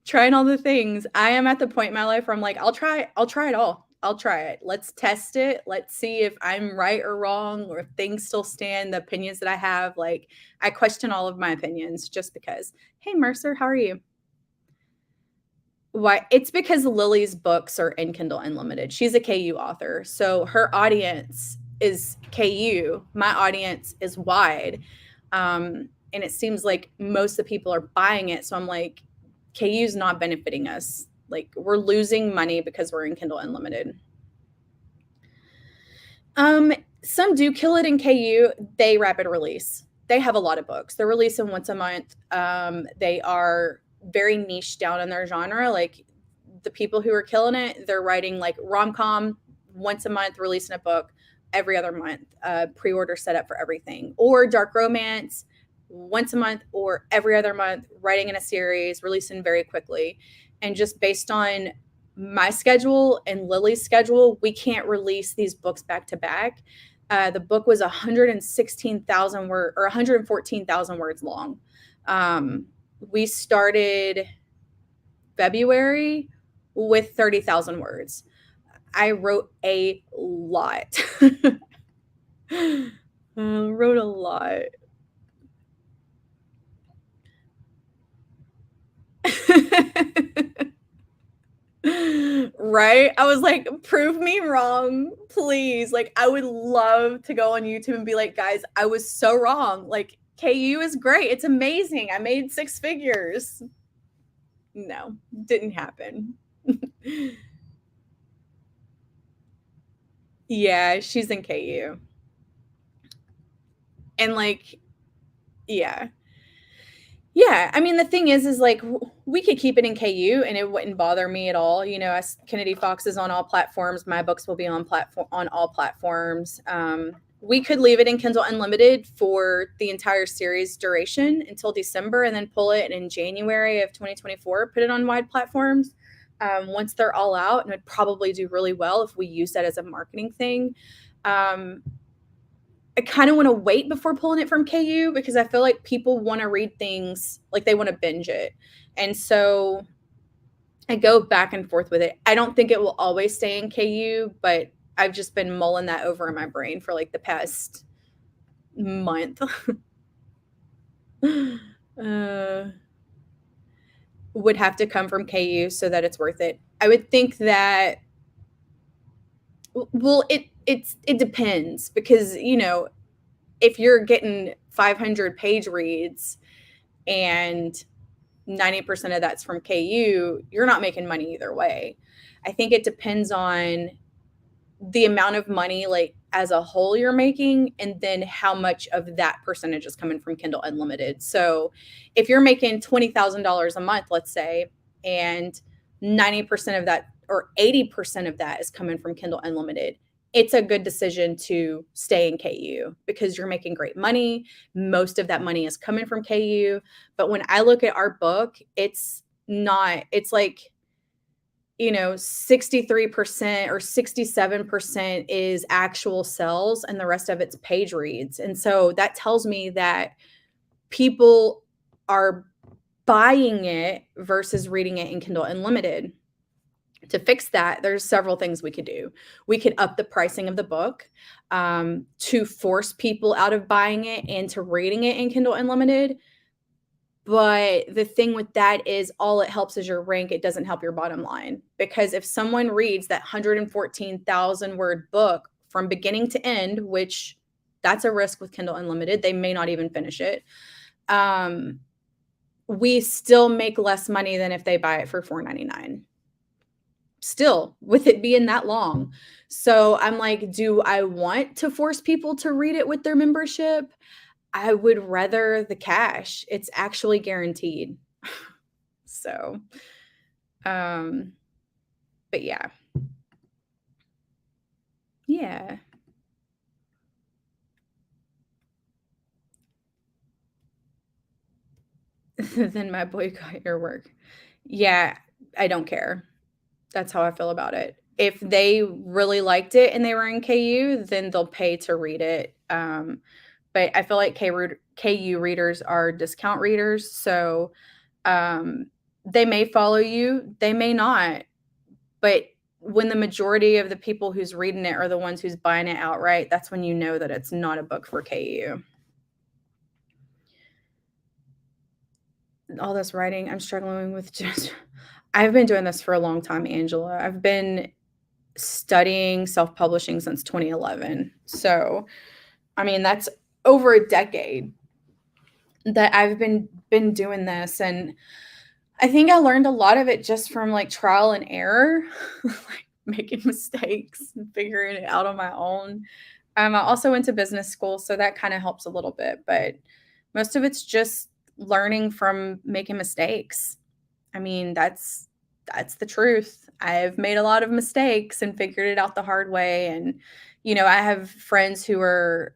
Trying all the things. I am at the point in my life where I'm like, I'll try it all. I'll try it. Let's test it. Let's see if I'm right or wrong, or if things still stand, the opinions that I have. Like, I question all of my opinions just because. Hey, Mercer, how are you? Why? It's because Lily's books are in Kindle Unlimited. She's a KU author, so her audience is KU. My audience is wide. And it seems like most of the people are buying it. So I'm like, KU's not benefiting us. Like, we're losing money because we're in Kindle Unlimited. Some do kill it in KU. They rapid release. They have a lot of books. They're releasing once a month. They are very niche down in their genre. Like, the people who are killing it, they're writing like rom-com once a month, releasing a book every other month, pre-order setup for everything, or dark romance once a month or every other month, writing in a series, releasing very quickly. And just based on my schedule and Lily's schedule, we can't release these books back to back. The book was 116,000 words or 114,000 words long. We started February with 30,000 words. I wrote a lot. Wrote a lot. Right? I was like, prove me wrong, please. Like, I would love to go on YouTube and be like, guys, I was so wrong. Like, KU is great. It's amazing. I made 6 figures. No, didn't happen. Yeah, she's in KU. And like, yeah. Yeah, I mean, the thing is like, we could keep it in KU and it wouldn't bother me at all. You know, as Kennedy Fox is on all platforms, my books will be on all platforms. We could leave it in Kindle Unlimited for the entire series duration until December, and then pull it in January of 2024, put it on wide platforms once they're all out, and it'd probably do really well if we use that as a marketing thing. I kind of want to wait before pulling it from KU because I feel like people want to read things, like they want to binge it. And so I go back and forth with it. I don't think it will always stay in KU, but I've just been mulling that over in my brain for like the past month. Would have to come from KU so that it's worth it. I would think that, well, it depends, because, you know, if you're getting 500 page reads and 90% of that's from KU, you're not making money either way. I think it depends on the amount of money, like, as a whole you're making, and then how much of that percentage is coming from Kindle Unlimited. So if you're making $20,000 a month, let's say, and 90% of that or 80% of that is coming from Kindle Unlimited, it's a good decision to stay in KU because you're making great money. Most of that money is coming from KU. But when I look at our book, it's not, it's like, you know, 63% or 67% is actual sales and the rest of it's page reads. And so that tells me that people are buying it versus reading it in Kindle Unlimited. To fix that, there's several things we could do. We could up the pricing of the book to force people out of buying it and to reading it in Kindle Unlimited. But the thing with that is all it helps is your rank. It doesn't help your bottom line. Because if someone reads that 114,000 word book from beginning to end, which that's a risk with Kindle Unlimited, they may not even finish it. we still make less money than if they buy it for $4.99. Still, with it being that long. So I'm like, do I want to force people to read it with their membership? I would rather the cash. It's actually guaranteed. So, but yeah. Yeah. Then my boycott your work. Yeah, I don't care. That's how I feel about it. If they really liked it and they were in KU, then they'll pay to read it. But I feel like KU readers are discount readers, so they may follow you, they may not. But when the majority of the people who's reading it are the ones who's buying it outright, that's when you know that it's not a book for KU. All this writing, I'm struggling with just I've been doing this for a long time, Angela. I've been studying self-publishing since 2011. So, I mean, that's over a decade that I've been doing this, and I think I learned a lot of it just from like trial and error, like making mistakes and figuring it out on my own. I also went to business school, so that kind of helps a little bit, but most of it's just learning from making mistakes. I mean, that's the truth. I've made a lot of mistakes and figured it out the hard way, and I have friends who are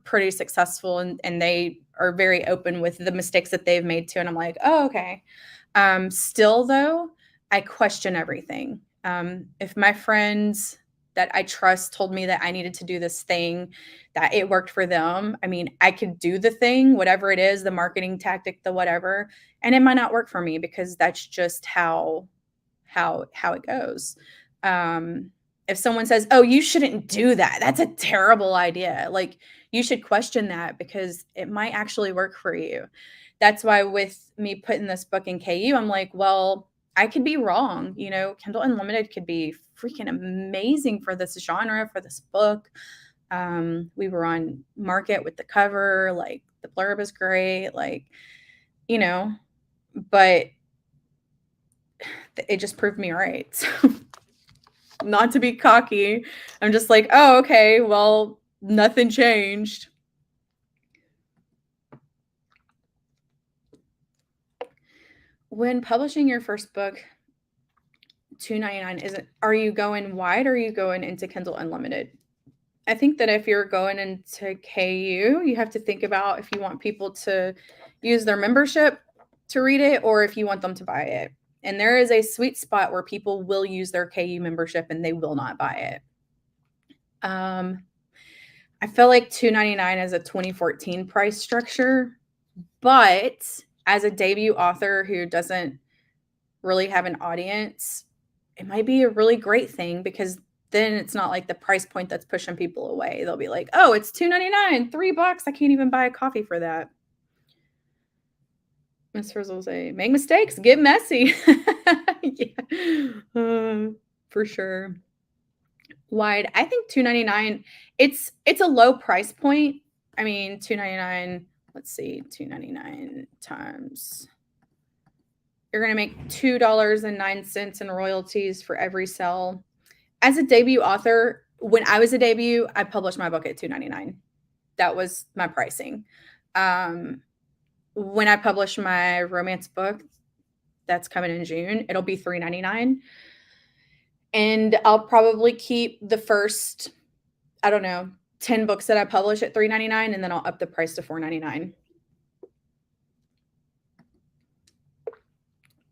pretty successful, and they are very open with the mistakes that they've made too, and I'm like, "Oh, okay." Still though, I question everything. If my friends that I trust told me that I needed to do this thing, that it worked for them, I mean, I could do the thing, whatever it is, the marketing tactic, the whatever, and it might not work for me because that's just how it goes. If someone says, "Oh, you shouldn't do that. That's a terrible idea." Like, you should question that because it might actually work for you. That's why with me putting this book in KU, I'm like, well, I could be wrong. Kindle Unlimited could be freaking amazing for this genre, for this book. We were on market with the cover, like the blurb is great, like, but it just proved me right. So, not to be cocky, I'm just like, oh, okay, well, nothing changed. When publishing your first book, $2.99 are you going wide or are you going into Kindle Unlimited? I think that if you're going into KU, you have to think about if you want people to use their membership to read it or if you want them to buy it. And there is a sweet spot where people will use their KU membership and they will not buy it. I feel like $2.99 is a 2014 price structure, but as a debut author who doesn't really have an audience, it might be a really great thing because then it's not like the price point that's pushing people away. They'll be like, "Oh, it's $2.99, $3. I can't even buy a coffee for that." Miss Frizzle will say, "Make mistakes, get messy." Yeah, for sure. Wide, I think $2.99. It's a low price point. I mean, $2.99. Let's see, $2.99 times. You're gonna make $2.09 in royalties for every sale. As a debut author, when I was a debut, I published my book at $2.99. That was my pricing. When I publish my romance book, that's coming in June, it'll be $3.99. And I'll probably keep the first, I don't know, 10 books that I publish at $3.99, and then I'll up the price to $4.99.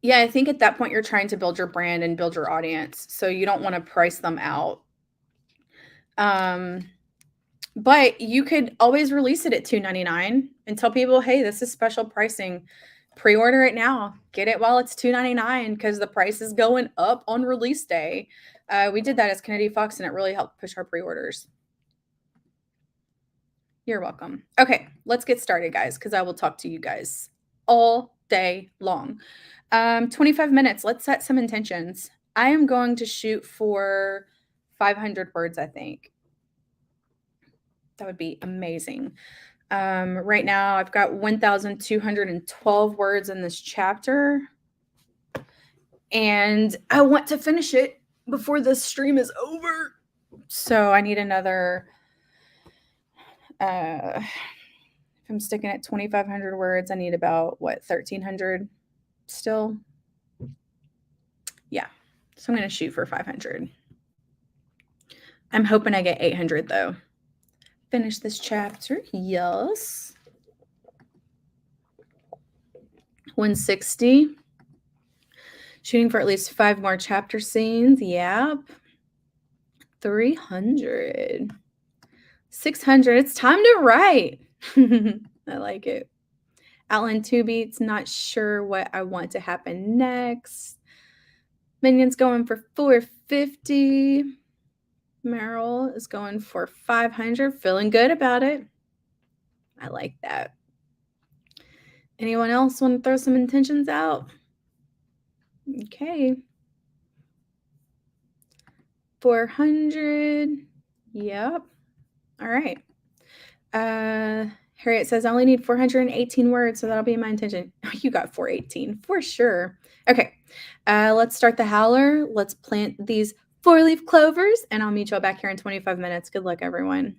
Yeah, I think at that point you're trying to build your brand and build your audience, so you don't want to price them out. But you could always release it at $2.99 and tell people, "Hey, this is special pricing. Pre-order it now. Get it while it's $2.99 because the price is going up on release day." We did that as Kennedy Fox, and it really helped push our pre-orders. You're welcome. Okay, let's get started, guys, because I will talk to you guys all day long. 25 minutes. Let's set some intentions. I am going to shoot for 500 words, I think. That would be amazing. Right now, I've got 1,212 words in this chapter, and I want to finish it before this stream is over. So I need another. If I'm sticking at 2,500 words, I need about 1,300 still. Yeah, so I'm going to shoot for 500. I'm hoping I get 800 though. Finish this chapter. Yes. 160. Shooting for at least 5 more chapter scenes. Yep. 300. 600. It's time to write. I like it. Outline 2 beats. Not sure what I want to happen next. Minion's going for 450. Meryl is going for 500. Feeling good about it. I like that. Anyone else want to throw some intentions out? Okay. 400. Yep. All right. Harriet says, I only need 418 words, so that'll be my intention. You got 418 for sure. Okay. Let's start the howler. Let's plant these 4-leaf clovers, and I'll meet y'all back here in 25 minutes. Good luck, everyone.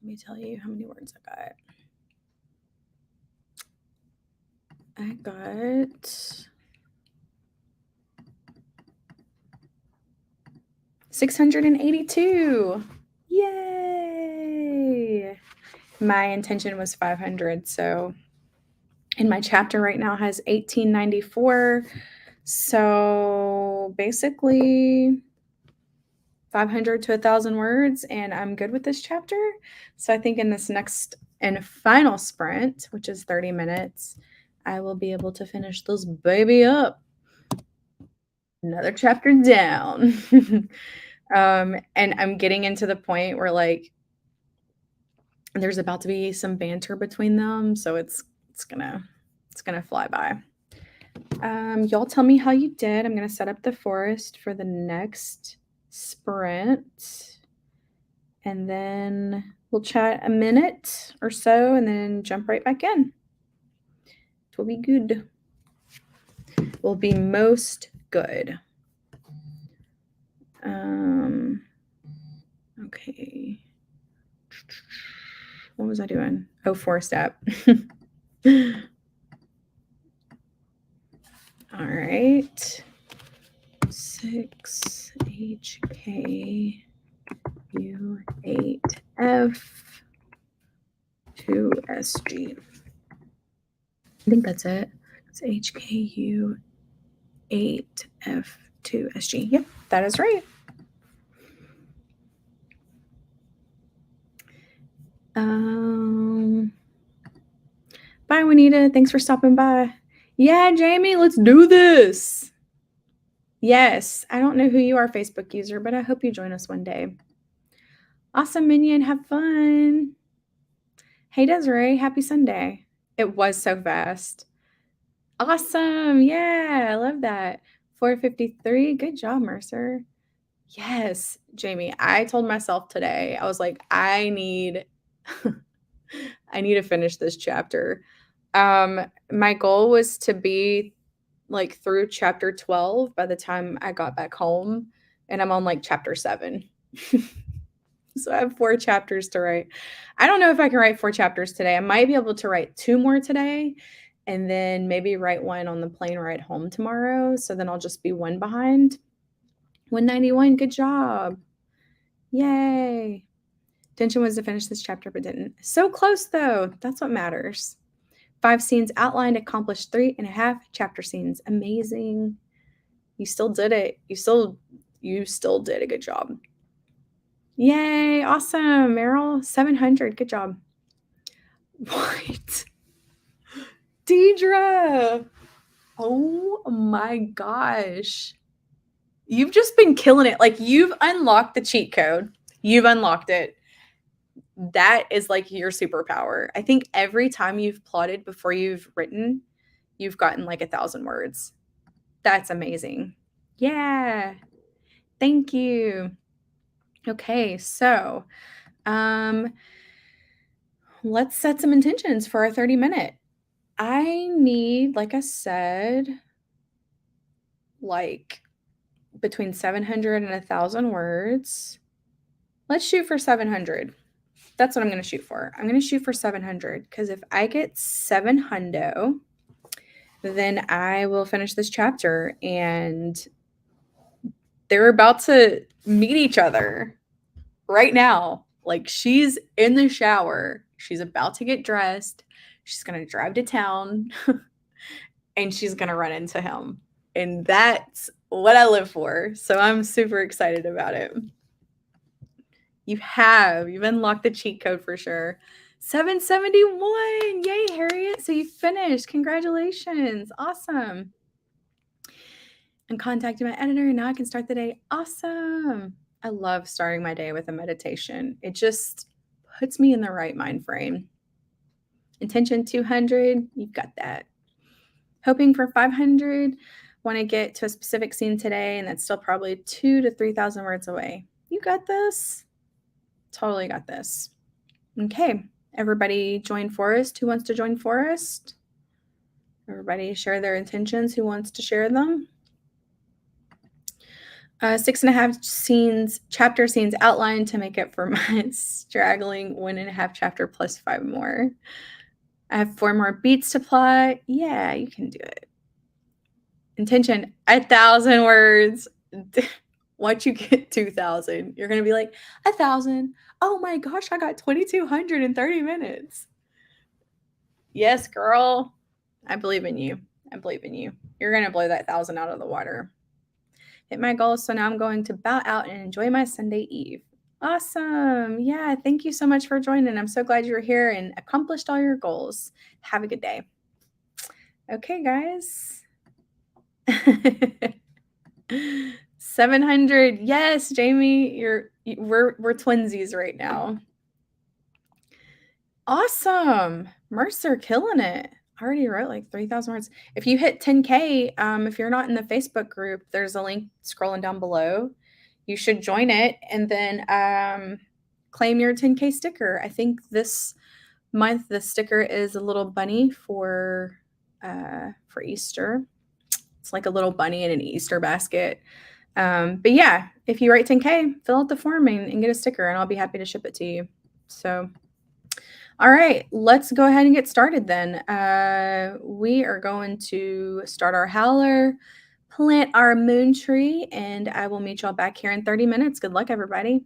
me tell you how many words I got. I got 682. Yay! My intention was 500, so and my chapter right now has 1894. So basically 500 to 1,000 words, and I'm good with this chapter. So I think in this next and final sprint, which is 30 minutes, I will be able to finish this baby up. Another chapter down. And I'm getting into the point where like there's about to be some banter between them, so it's gonna fly by. Y'all tell me how you did. I'm gonna set up the forest for the next sprint, and then we'll chat a minute or so, and then jump right back in. It will be good. Will be most good. Okay. What was I doing? Oh, 4-step. All right. 6 HK U8 F 2 SG. I think that's it. It's HKU 8 F2 SG. Yep, that is right. Bye, Juanita. Thanks for stopping by. Yeah, Jamie, let's do this. Yes, I don't know who you are, Facebook user, but I hope you join us one day. Awesome, Minion. Have fun. Hey, Desiree. Happy Sunday. It was so fast. Awesome. Yeah, I love that. 453. Good job, Mercer. Yes, Jamie. I told myself today, I was like, I need to finish this chapter. My goal was to be like through chapter 12 by the time I got back home, and I'm on like chapter 7. So I have 4 chapters to write. I don't know if I can write 4 chapters today. I might be able to write 2 more today, and then maybe write one on the plane ride home tomorrow. So then I'll just be 1 behind. 191. Good job. Yay. Intention was to finish this chapter, but didn't. So close, though. That's what matters. 5 scenes outlined, accomplished 3.5 chapter scenes. Amazing. You still did it. You still did a good job. Yay. Awesome. Meryl, 700. Good job. What? Deidre. Oh my gosh. You've just been killing it. Like, you've unlocked the cheat code. You've unlocked it. That is like your superpower. I think every time you've plotted before you've written, you've gotten like 1,000 words. That's amazing. Yeah. Thank you. Okay, so let's set some intentions for our 30-minute. I need, like I said, like between 700 and 1,000 words. Let's shoot for 700. That's what I'm going to shoot for. I'm going to shoot for 700 because if I get 700, then I will finish this chapter, and they're about to meet each other right now. Like, she's in the shower. She's about to get dressed. She's going to drive to town and she's going to run into him. And that's what I live for. So I'm super excited about it. You've unlocked the cheat code for sure. 771. Yay, Harriet. So you finished. Congratulations. Awesome. I'm contacting my editor, and now I can start the day. Awesome. I love starting my day with a meditation. It just puts me in the right mind frame. Intention 200. You've got that. Hoping for 500. Want to get to a specific scene today, and that's still probably 2,000 to 3,000 words away. You got this. Totally got this. Okay. Everybody join Forest. Who wants to join Forest? Everybody share their intentions. Who wants to share them? 6.5 scenes, chapter scenes outlined to make up for my straggling 1.5 chapter plus 5 more. I have 4 more beats to plot. Yeah, you can do it. Intention, 1,000 words. Once you get 2,000, you're going to be like, 1,000. Oh my gosh, I got 2,200 in 30 minutes. Yes, girl. I believe in you. I believe in you. You're going to blow that 1,000 out of the water. Hit my goals. So now I'm going to bow out and enjoy my Sunday Eve. Awesome. Yeah. Thank you so much for joining. I'm so glad you were here and accomplished all your goals. Have a good day. Okay, guys. 700. Yes, Jamie, we're twinsies right now. Awesome. Mercer killing it. I already wrote like 3,000 words. If you hit 10K, if you're not in the Facebook group, there's a link scrolling down below. You should join it and then claim your 10K sticker. I think this month the sticker is a little bunny for Easter. It's like a little bunny in an Easter basket. But yeah, if you write 10K, fill out the form and get a sticker, and I'll be happy to ship it to you. So, all right, let's go ahead and get started then. We are going to start our howler, plant our moon tree, and I will meet y'all back here in 30 minutes. Good luck, everybody.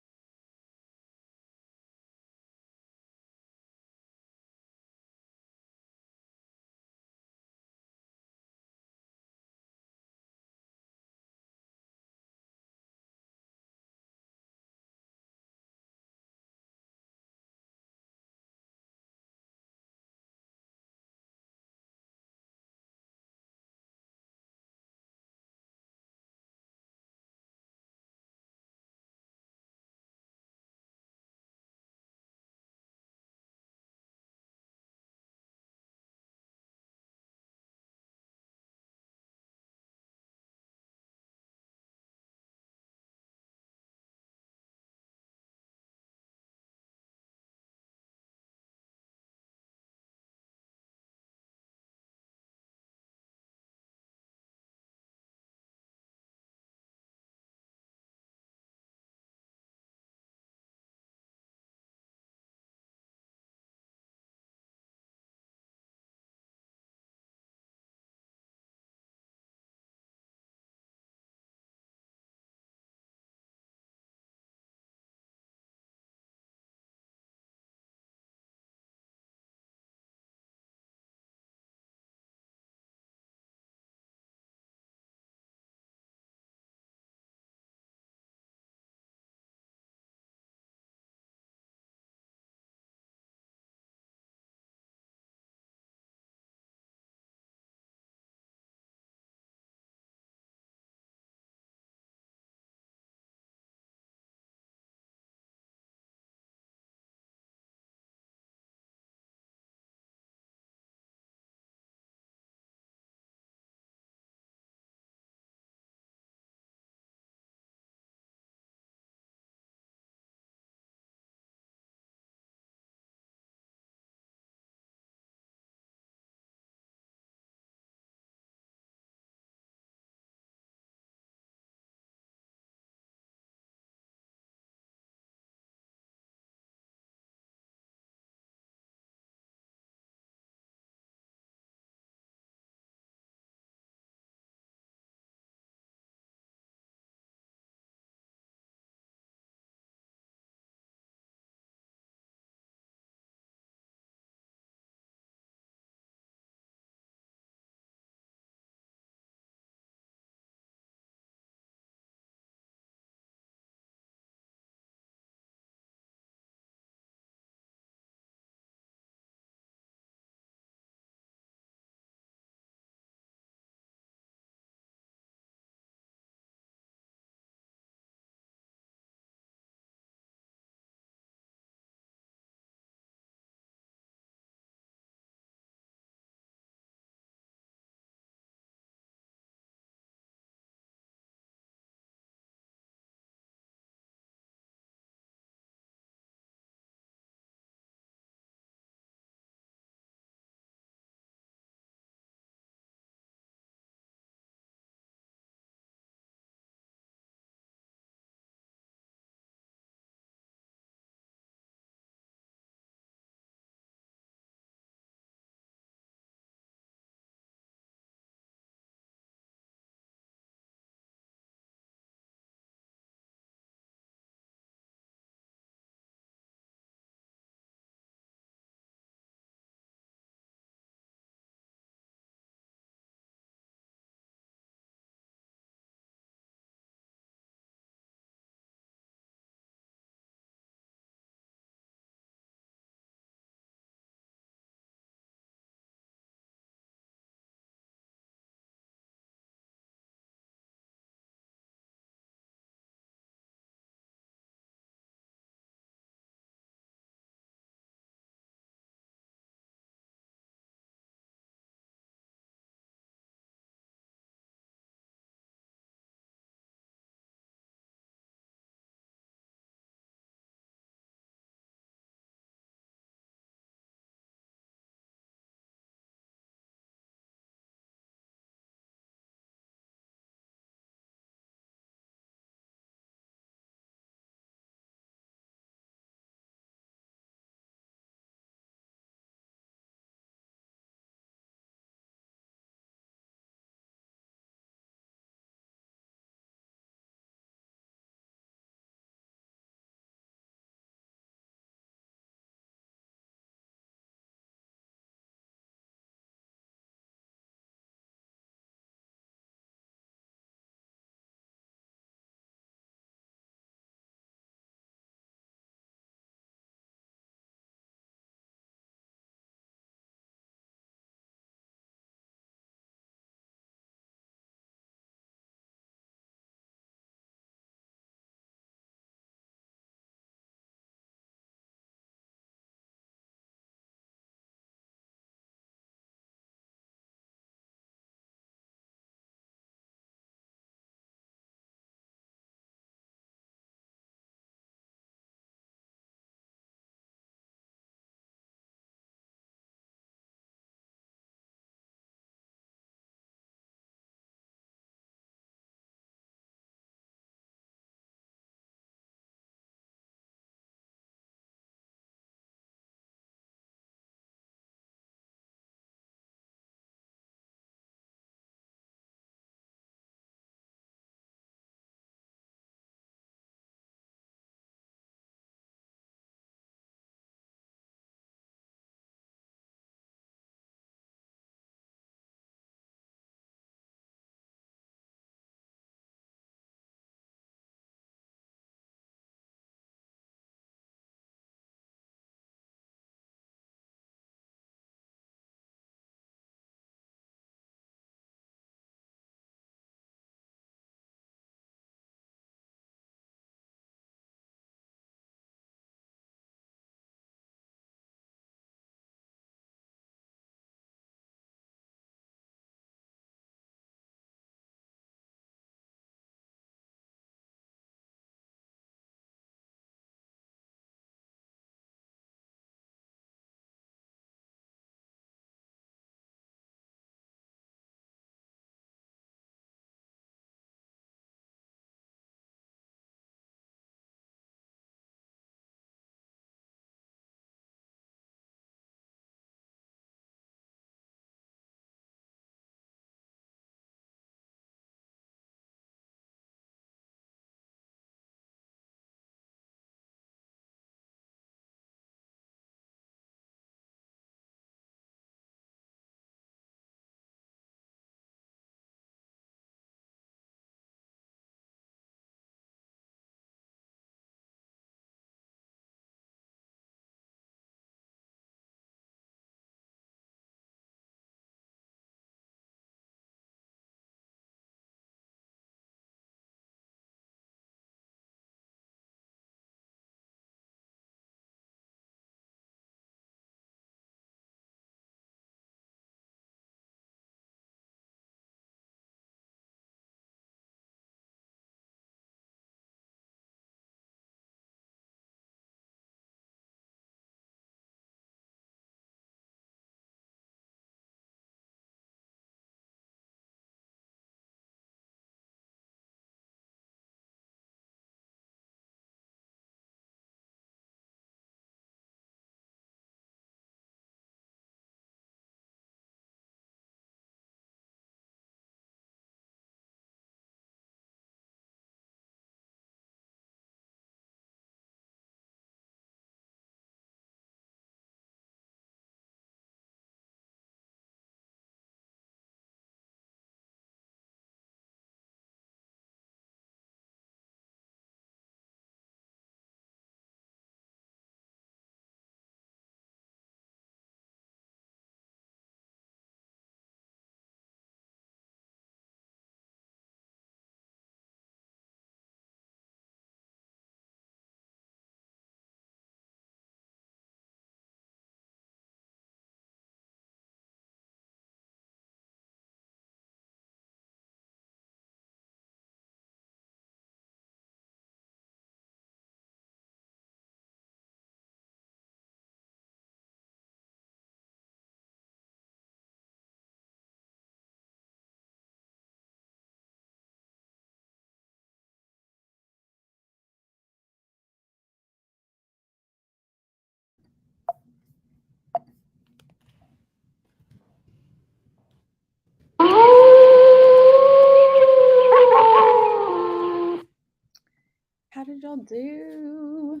do.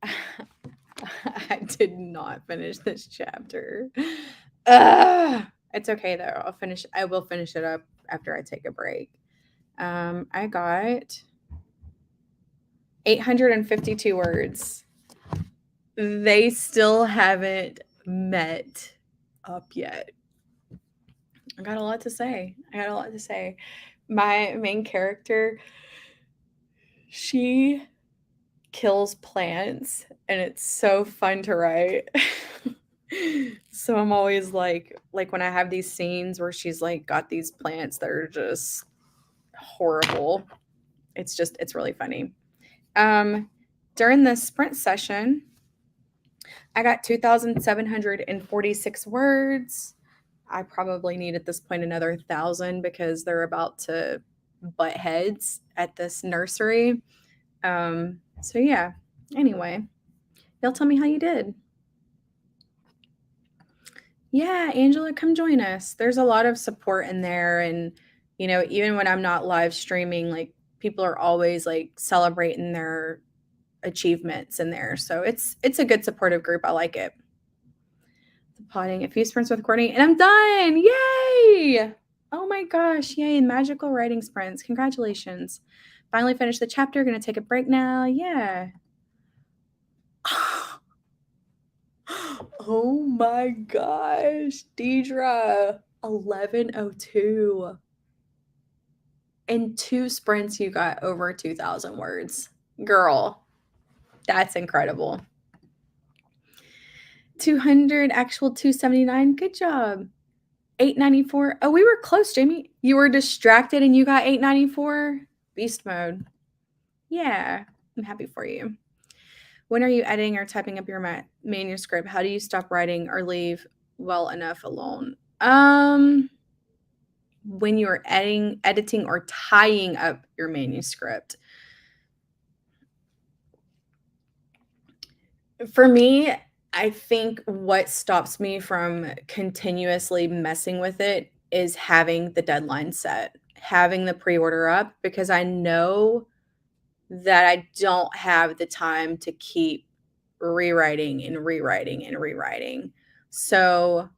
I did not finish this chapter. It's okay though. I will finish it up after I take a break. I got 852 words. They still haven't met up yet. I got a lot to say. My main character, she kills plants, and it's so fun to write. So I'm always like when I have these scenes where she's like got these plants that are just horrible. It's really funny. During the sprint session, I got 2,746 words. I probably need at this point another 1,000 because they're about to butt heads at this nursery. So yeah, anyway, y'all tell me how you did. Yeah, Angela, come join us. There's a lot of support in there. And, even when I'm not live streaming, like people are always like celebrating their achievements in there. So it's a good supportive group. I like it. The potting, a few sprints with Courtney, and I'm done. Yay! Oh my gosh, yay, magical writing sprints. Congratulations. Finally finished the chapter. Gonna take a break now. Yeah. Oh my gosh, Deidre, 1102. In 2 sprints, you got over 2,000 words. Girl, that's incredible. 200, actual 279. Good job. 894. Oh, we were close, Jamie. You were distracted and you got 894. Beast mode. Yeah, I'm happy for you. When are you editing or typing up your manuscript? How do you stop writing or leave well enough alone? When you're editing or tying up your manuscript. For me, I think what stops me from continuously messing with it is having the deadline set, having the pre-order up, because I know that I don't have the time to keep rewriting and rewriting and rewriting. So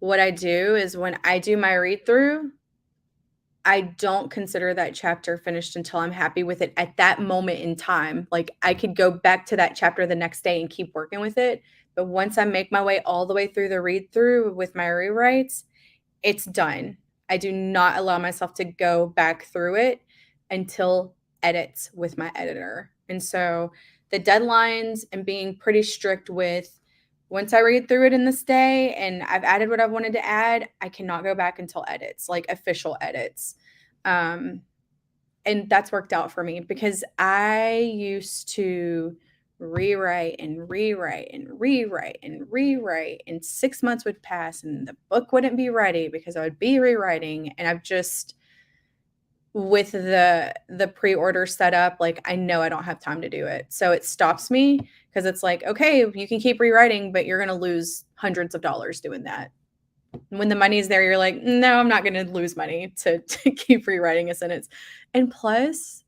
what I do is when I do my read through, I don't consider that chapter finished until I'm happy with it at that moment in time. Like I could go back to that chapter the next day and keep working with it. But once I make my way all the way through the read through with my rewrites, it's done. I do not allow myself to go back through it until edits with my editor. And so the deadlines and being pretty strict with once I read through it in this day and I've added what I wanted to add, I cannot go back until edits, like official edits. And that's worked out for me because I used to rewrite and rewrite and rewrite and rewrite, and 6 months would pass and the book wouldn't be ready because I would be rewriting. And I've just, with the pre-order set up, like I know I don't have time to do it. So it stops me because it's like, okay, you can keep rewriting, but you're going to lose hundreds of dollars doing that. When the money's there, you're like, no, I'm not going to lose money to keep rewriting a sentence. And plus,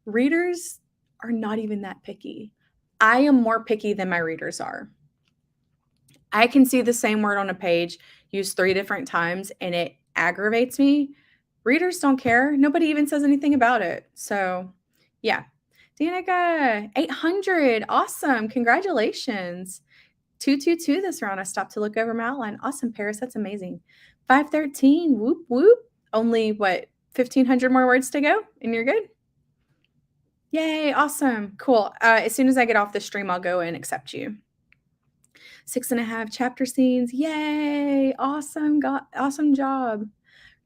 readers are not even that picky. I am more picky than my readers are. I can see the same word on a page used 3 different times and it aggravates me. Readers don't care. Nobody even says anything about it. So, yeah. Danica, 800. Awesome. Congratulations. 222 this round. I stopped to look over my outline. Awesome, Paris. That's amazing. 513. Whoop, whoop. Only, 1,500 more words to go and you're good? Yay. Awesome. Cool. As soon as I get off the stream, I'll go and accept you. 6.5 chapter scenes. Yay. Awesome. Awesome job.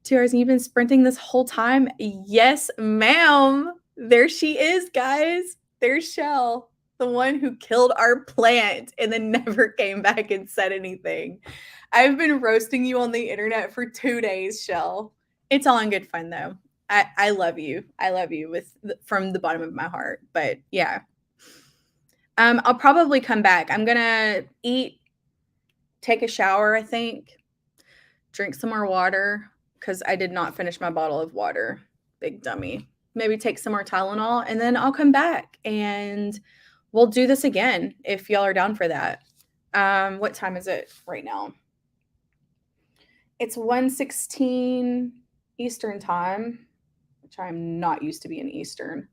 2 hours and you've been sprinting this whole time? Yes, ma'am. There she is, guys. There's Shell, the one who killed our plant and then never came back and said anything. I've been roasting you on the internet for 2 days, Shell. It's all in good fun, though. I love you. I love you from the bottom of my heart. But yeah. I'll probably come back. I'm going to eat, take a shower, I think, drink some more water, because I did not finish my bottle of water. Big dummy. maybe take some more Tylenol, and then I'll come back and we'll do this again if y'all are down for that. What time is it right now? It's 1:16 Eastern time, which I'm not used to being Eastern.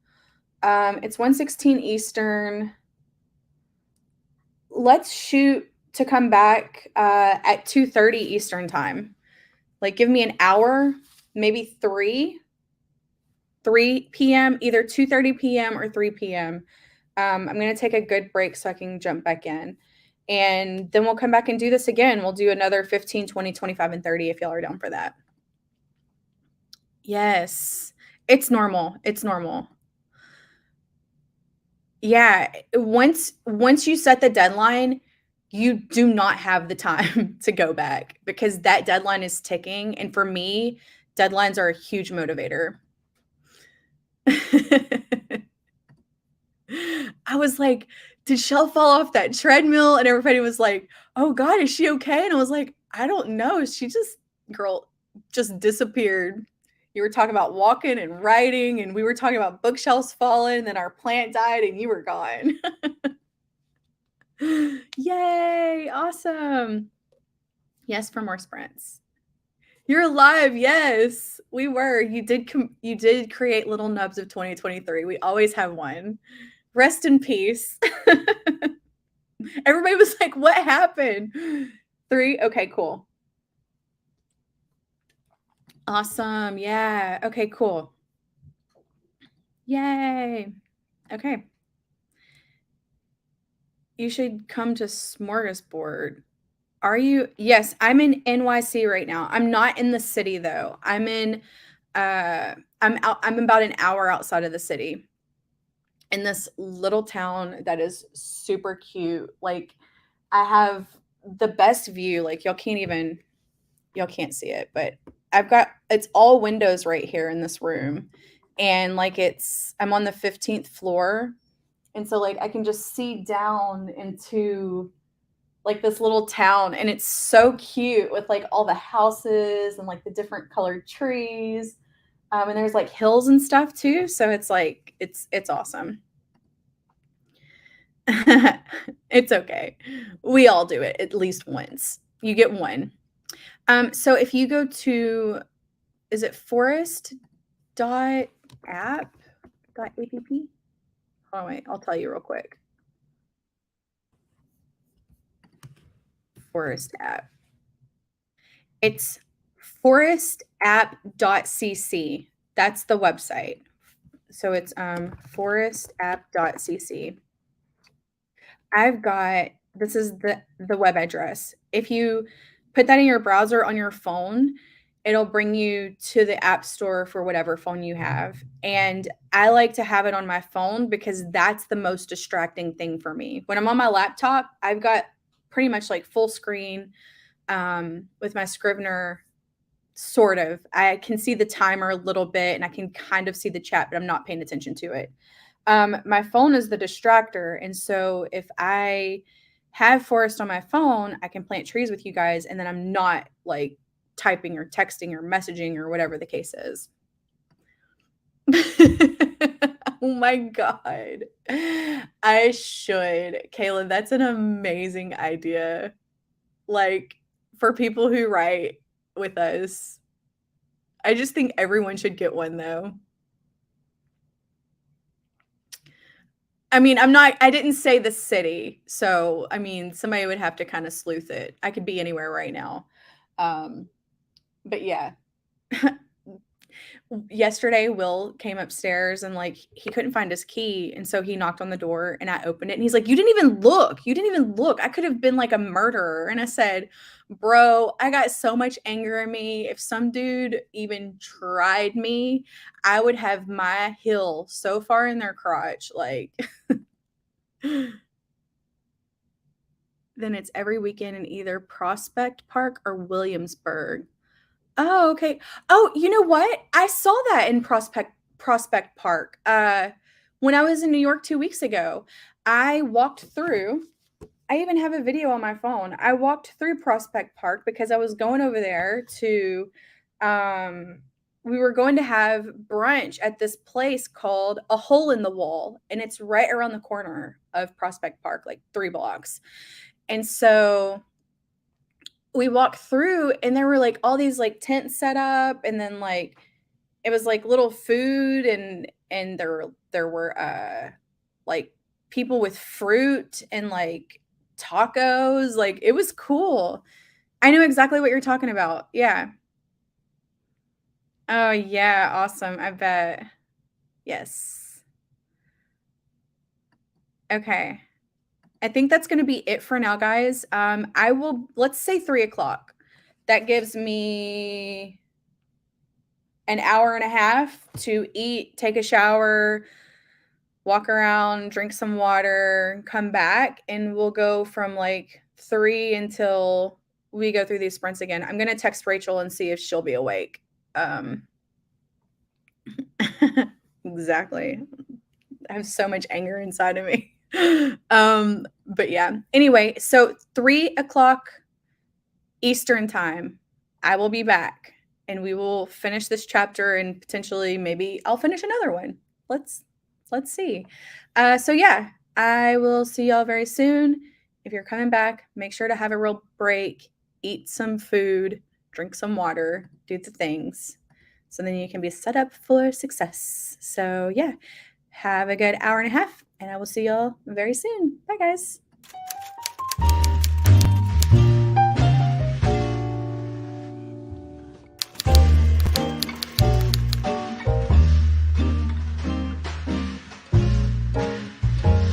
It's 1:16 Eastern. Let's shoot to come back at 2:30 Eastern time. Like, give me an hour, maybe 3 p.m., either 2:30 p.m. or 3 p.m. I'm going to take a good break so I can jump back in. And then we'll come back and do this again. We'll do another 15, 20, 25, and 30 if y'all are down for that. Yes. It's normal. It's normal. Yeah. Once you set the deadline, you do not have the time to go back because that deadline is ticking. And for me, deadlines are a huge motivator. I was like, did Shell fall off that treadmill? And everybody was like, oh God, is she okay? And I was like, I don't know. She just, girl, just disappeared. You were talking about walking and writing, and we were talking about bookshelves falling, and then our plant died, and you were gone. Yay, awesome. Yes, for more sprints. You're alive. Yes, we were. You did create little nubs of 2023. We always have one. Rest in peace. Everybody was like, what happened? 3? Okay, cool. Awesome. Yeah. Okay, cool. Yay. Okay. You should come to Smorgasbord. Are you? Yes, I'm in NYC right now. I'm not in the city though. I'm about an hour outside of the city in this little town that is super cute. Like, I have the best view. Like, y'all can't see it, but it's all windows right here in this room. And like, I'm on the 15th floor. And so like I can just see down into like this little town, and it's so cute with like all the houses and like the different colored trees. And there's like hills and stuff too. So it's like, it's awesome. It's okay. We all do it at least once. You get one. So if you go to, is it forest.app.app? Oh, wait, I'll tell you real quick. Forest app. It's forestapp.cc. That's the website. So it's forestapp.cc. This is the web address. If you put that in your browser on your phone, it'll bring you to the app store for whatever phone you have. And I like to have it on my phone because that's the most distracting thing for me. When I'm on my laptop, I've got pretty much like full screen with my Scrivener. Sort of. I can see the timer a little bit and I can kind of see the chat, but I'm not paying attention to it. My phone is the distractor. And so if I have Forest on my phone, I can plant trees with you guys, and then I'm not like typing or texting or messaging or whatever the case is. Oh my God. I should. Kayla, that's an amazing idea. Like, for people who write with us, I just think everyone should get one though. I mean, I didn't say the city. So, I mean, somebody would have to kind of sleuth it. I could be anywhere right now. But yeah. Yesterday, Will came upstairs and like he couldn't find his key. And so he knocked on the door and I opened it. And he's like, you didn't even look. You didn't even look. I could have been like a murderer. And I said, bro, I got so much anger in me. If some dude even tried me, I would have my heel so far in their crotch. Like, then it's every weekend in either Prospect Park or Williamsburg. Oh, okay. Oh, you know what? I saw that in Prospect Park. When I was in New York 2 weeks ago, I walked through. I even have a video on my phone. I walked through Prospect Park because I was going over there to we were going to have brunch at this place called A Hole in the Wall, and it's right around the corner of Prospect Park, like 3 blocks. And so we walked through, and there were like all these like tents set up, and then like it was like little food, and there were like people with fruit and like tacos. Like it was cool. I know exactly what you're talking about. Yeah. Oh yeah, awesome. I bet. Yes. Okay. I think that's going to be it for now, guys. I will, let's say 3 o'clock. That gives me an hour and a half to eat, take a shower, walk around, drink some water, come back, and we'll go from like 3 until we go through these sprints again. I'm going to text Rachel and see if she'll be awake. Exactly. I have so much anger inside of me. But yeah. Anyway, so 3 o'clock Eastern time, I will be back and we will finish this chapter and potentially maybe I'll finish another one. Let's see. So yeah, I will see y'all very soon. If you're coming back, make sure to have a real break, eat some food, drink some water, do the things. So then you can be set up for success. So yeah, have a good hour and a half, and I will see y'all very soon. Bye, guys.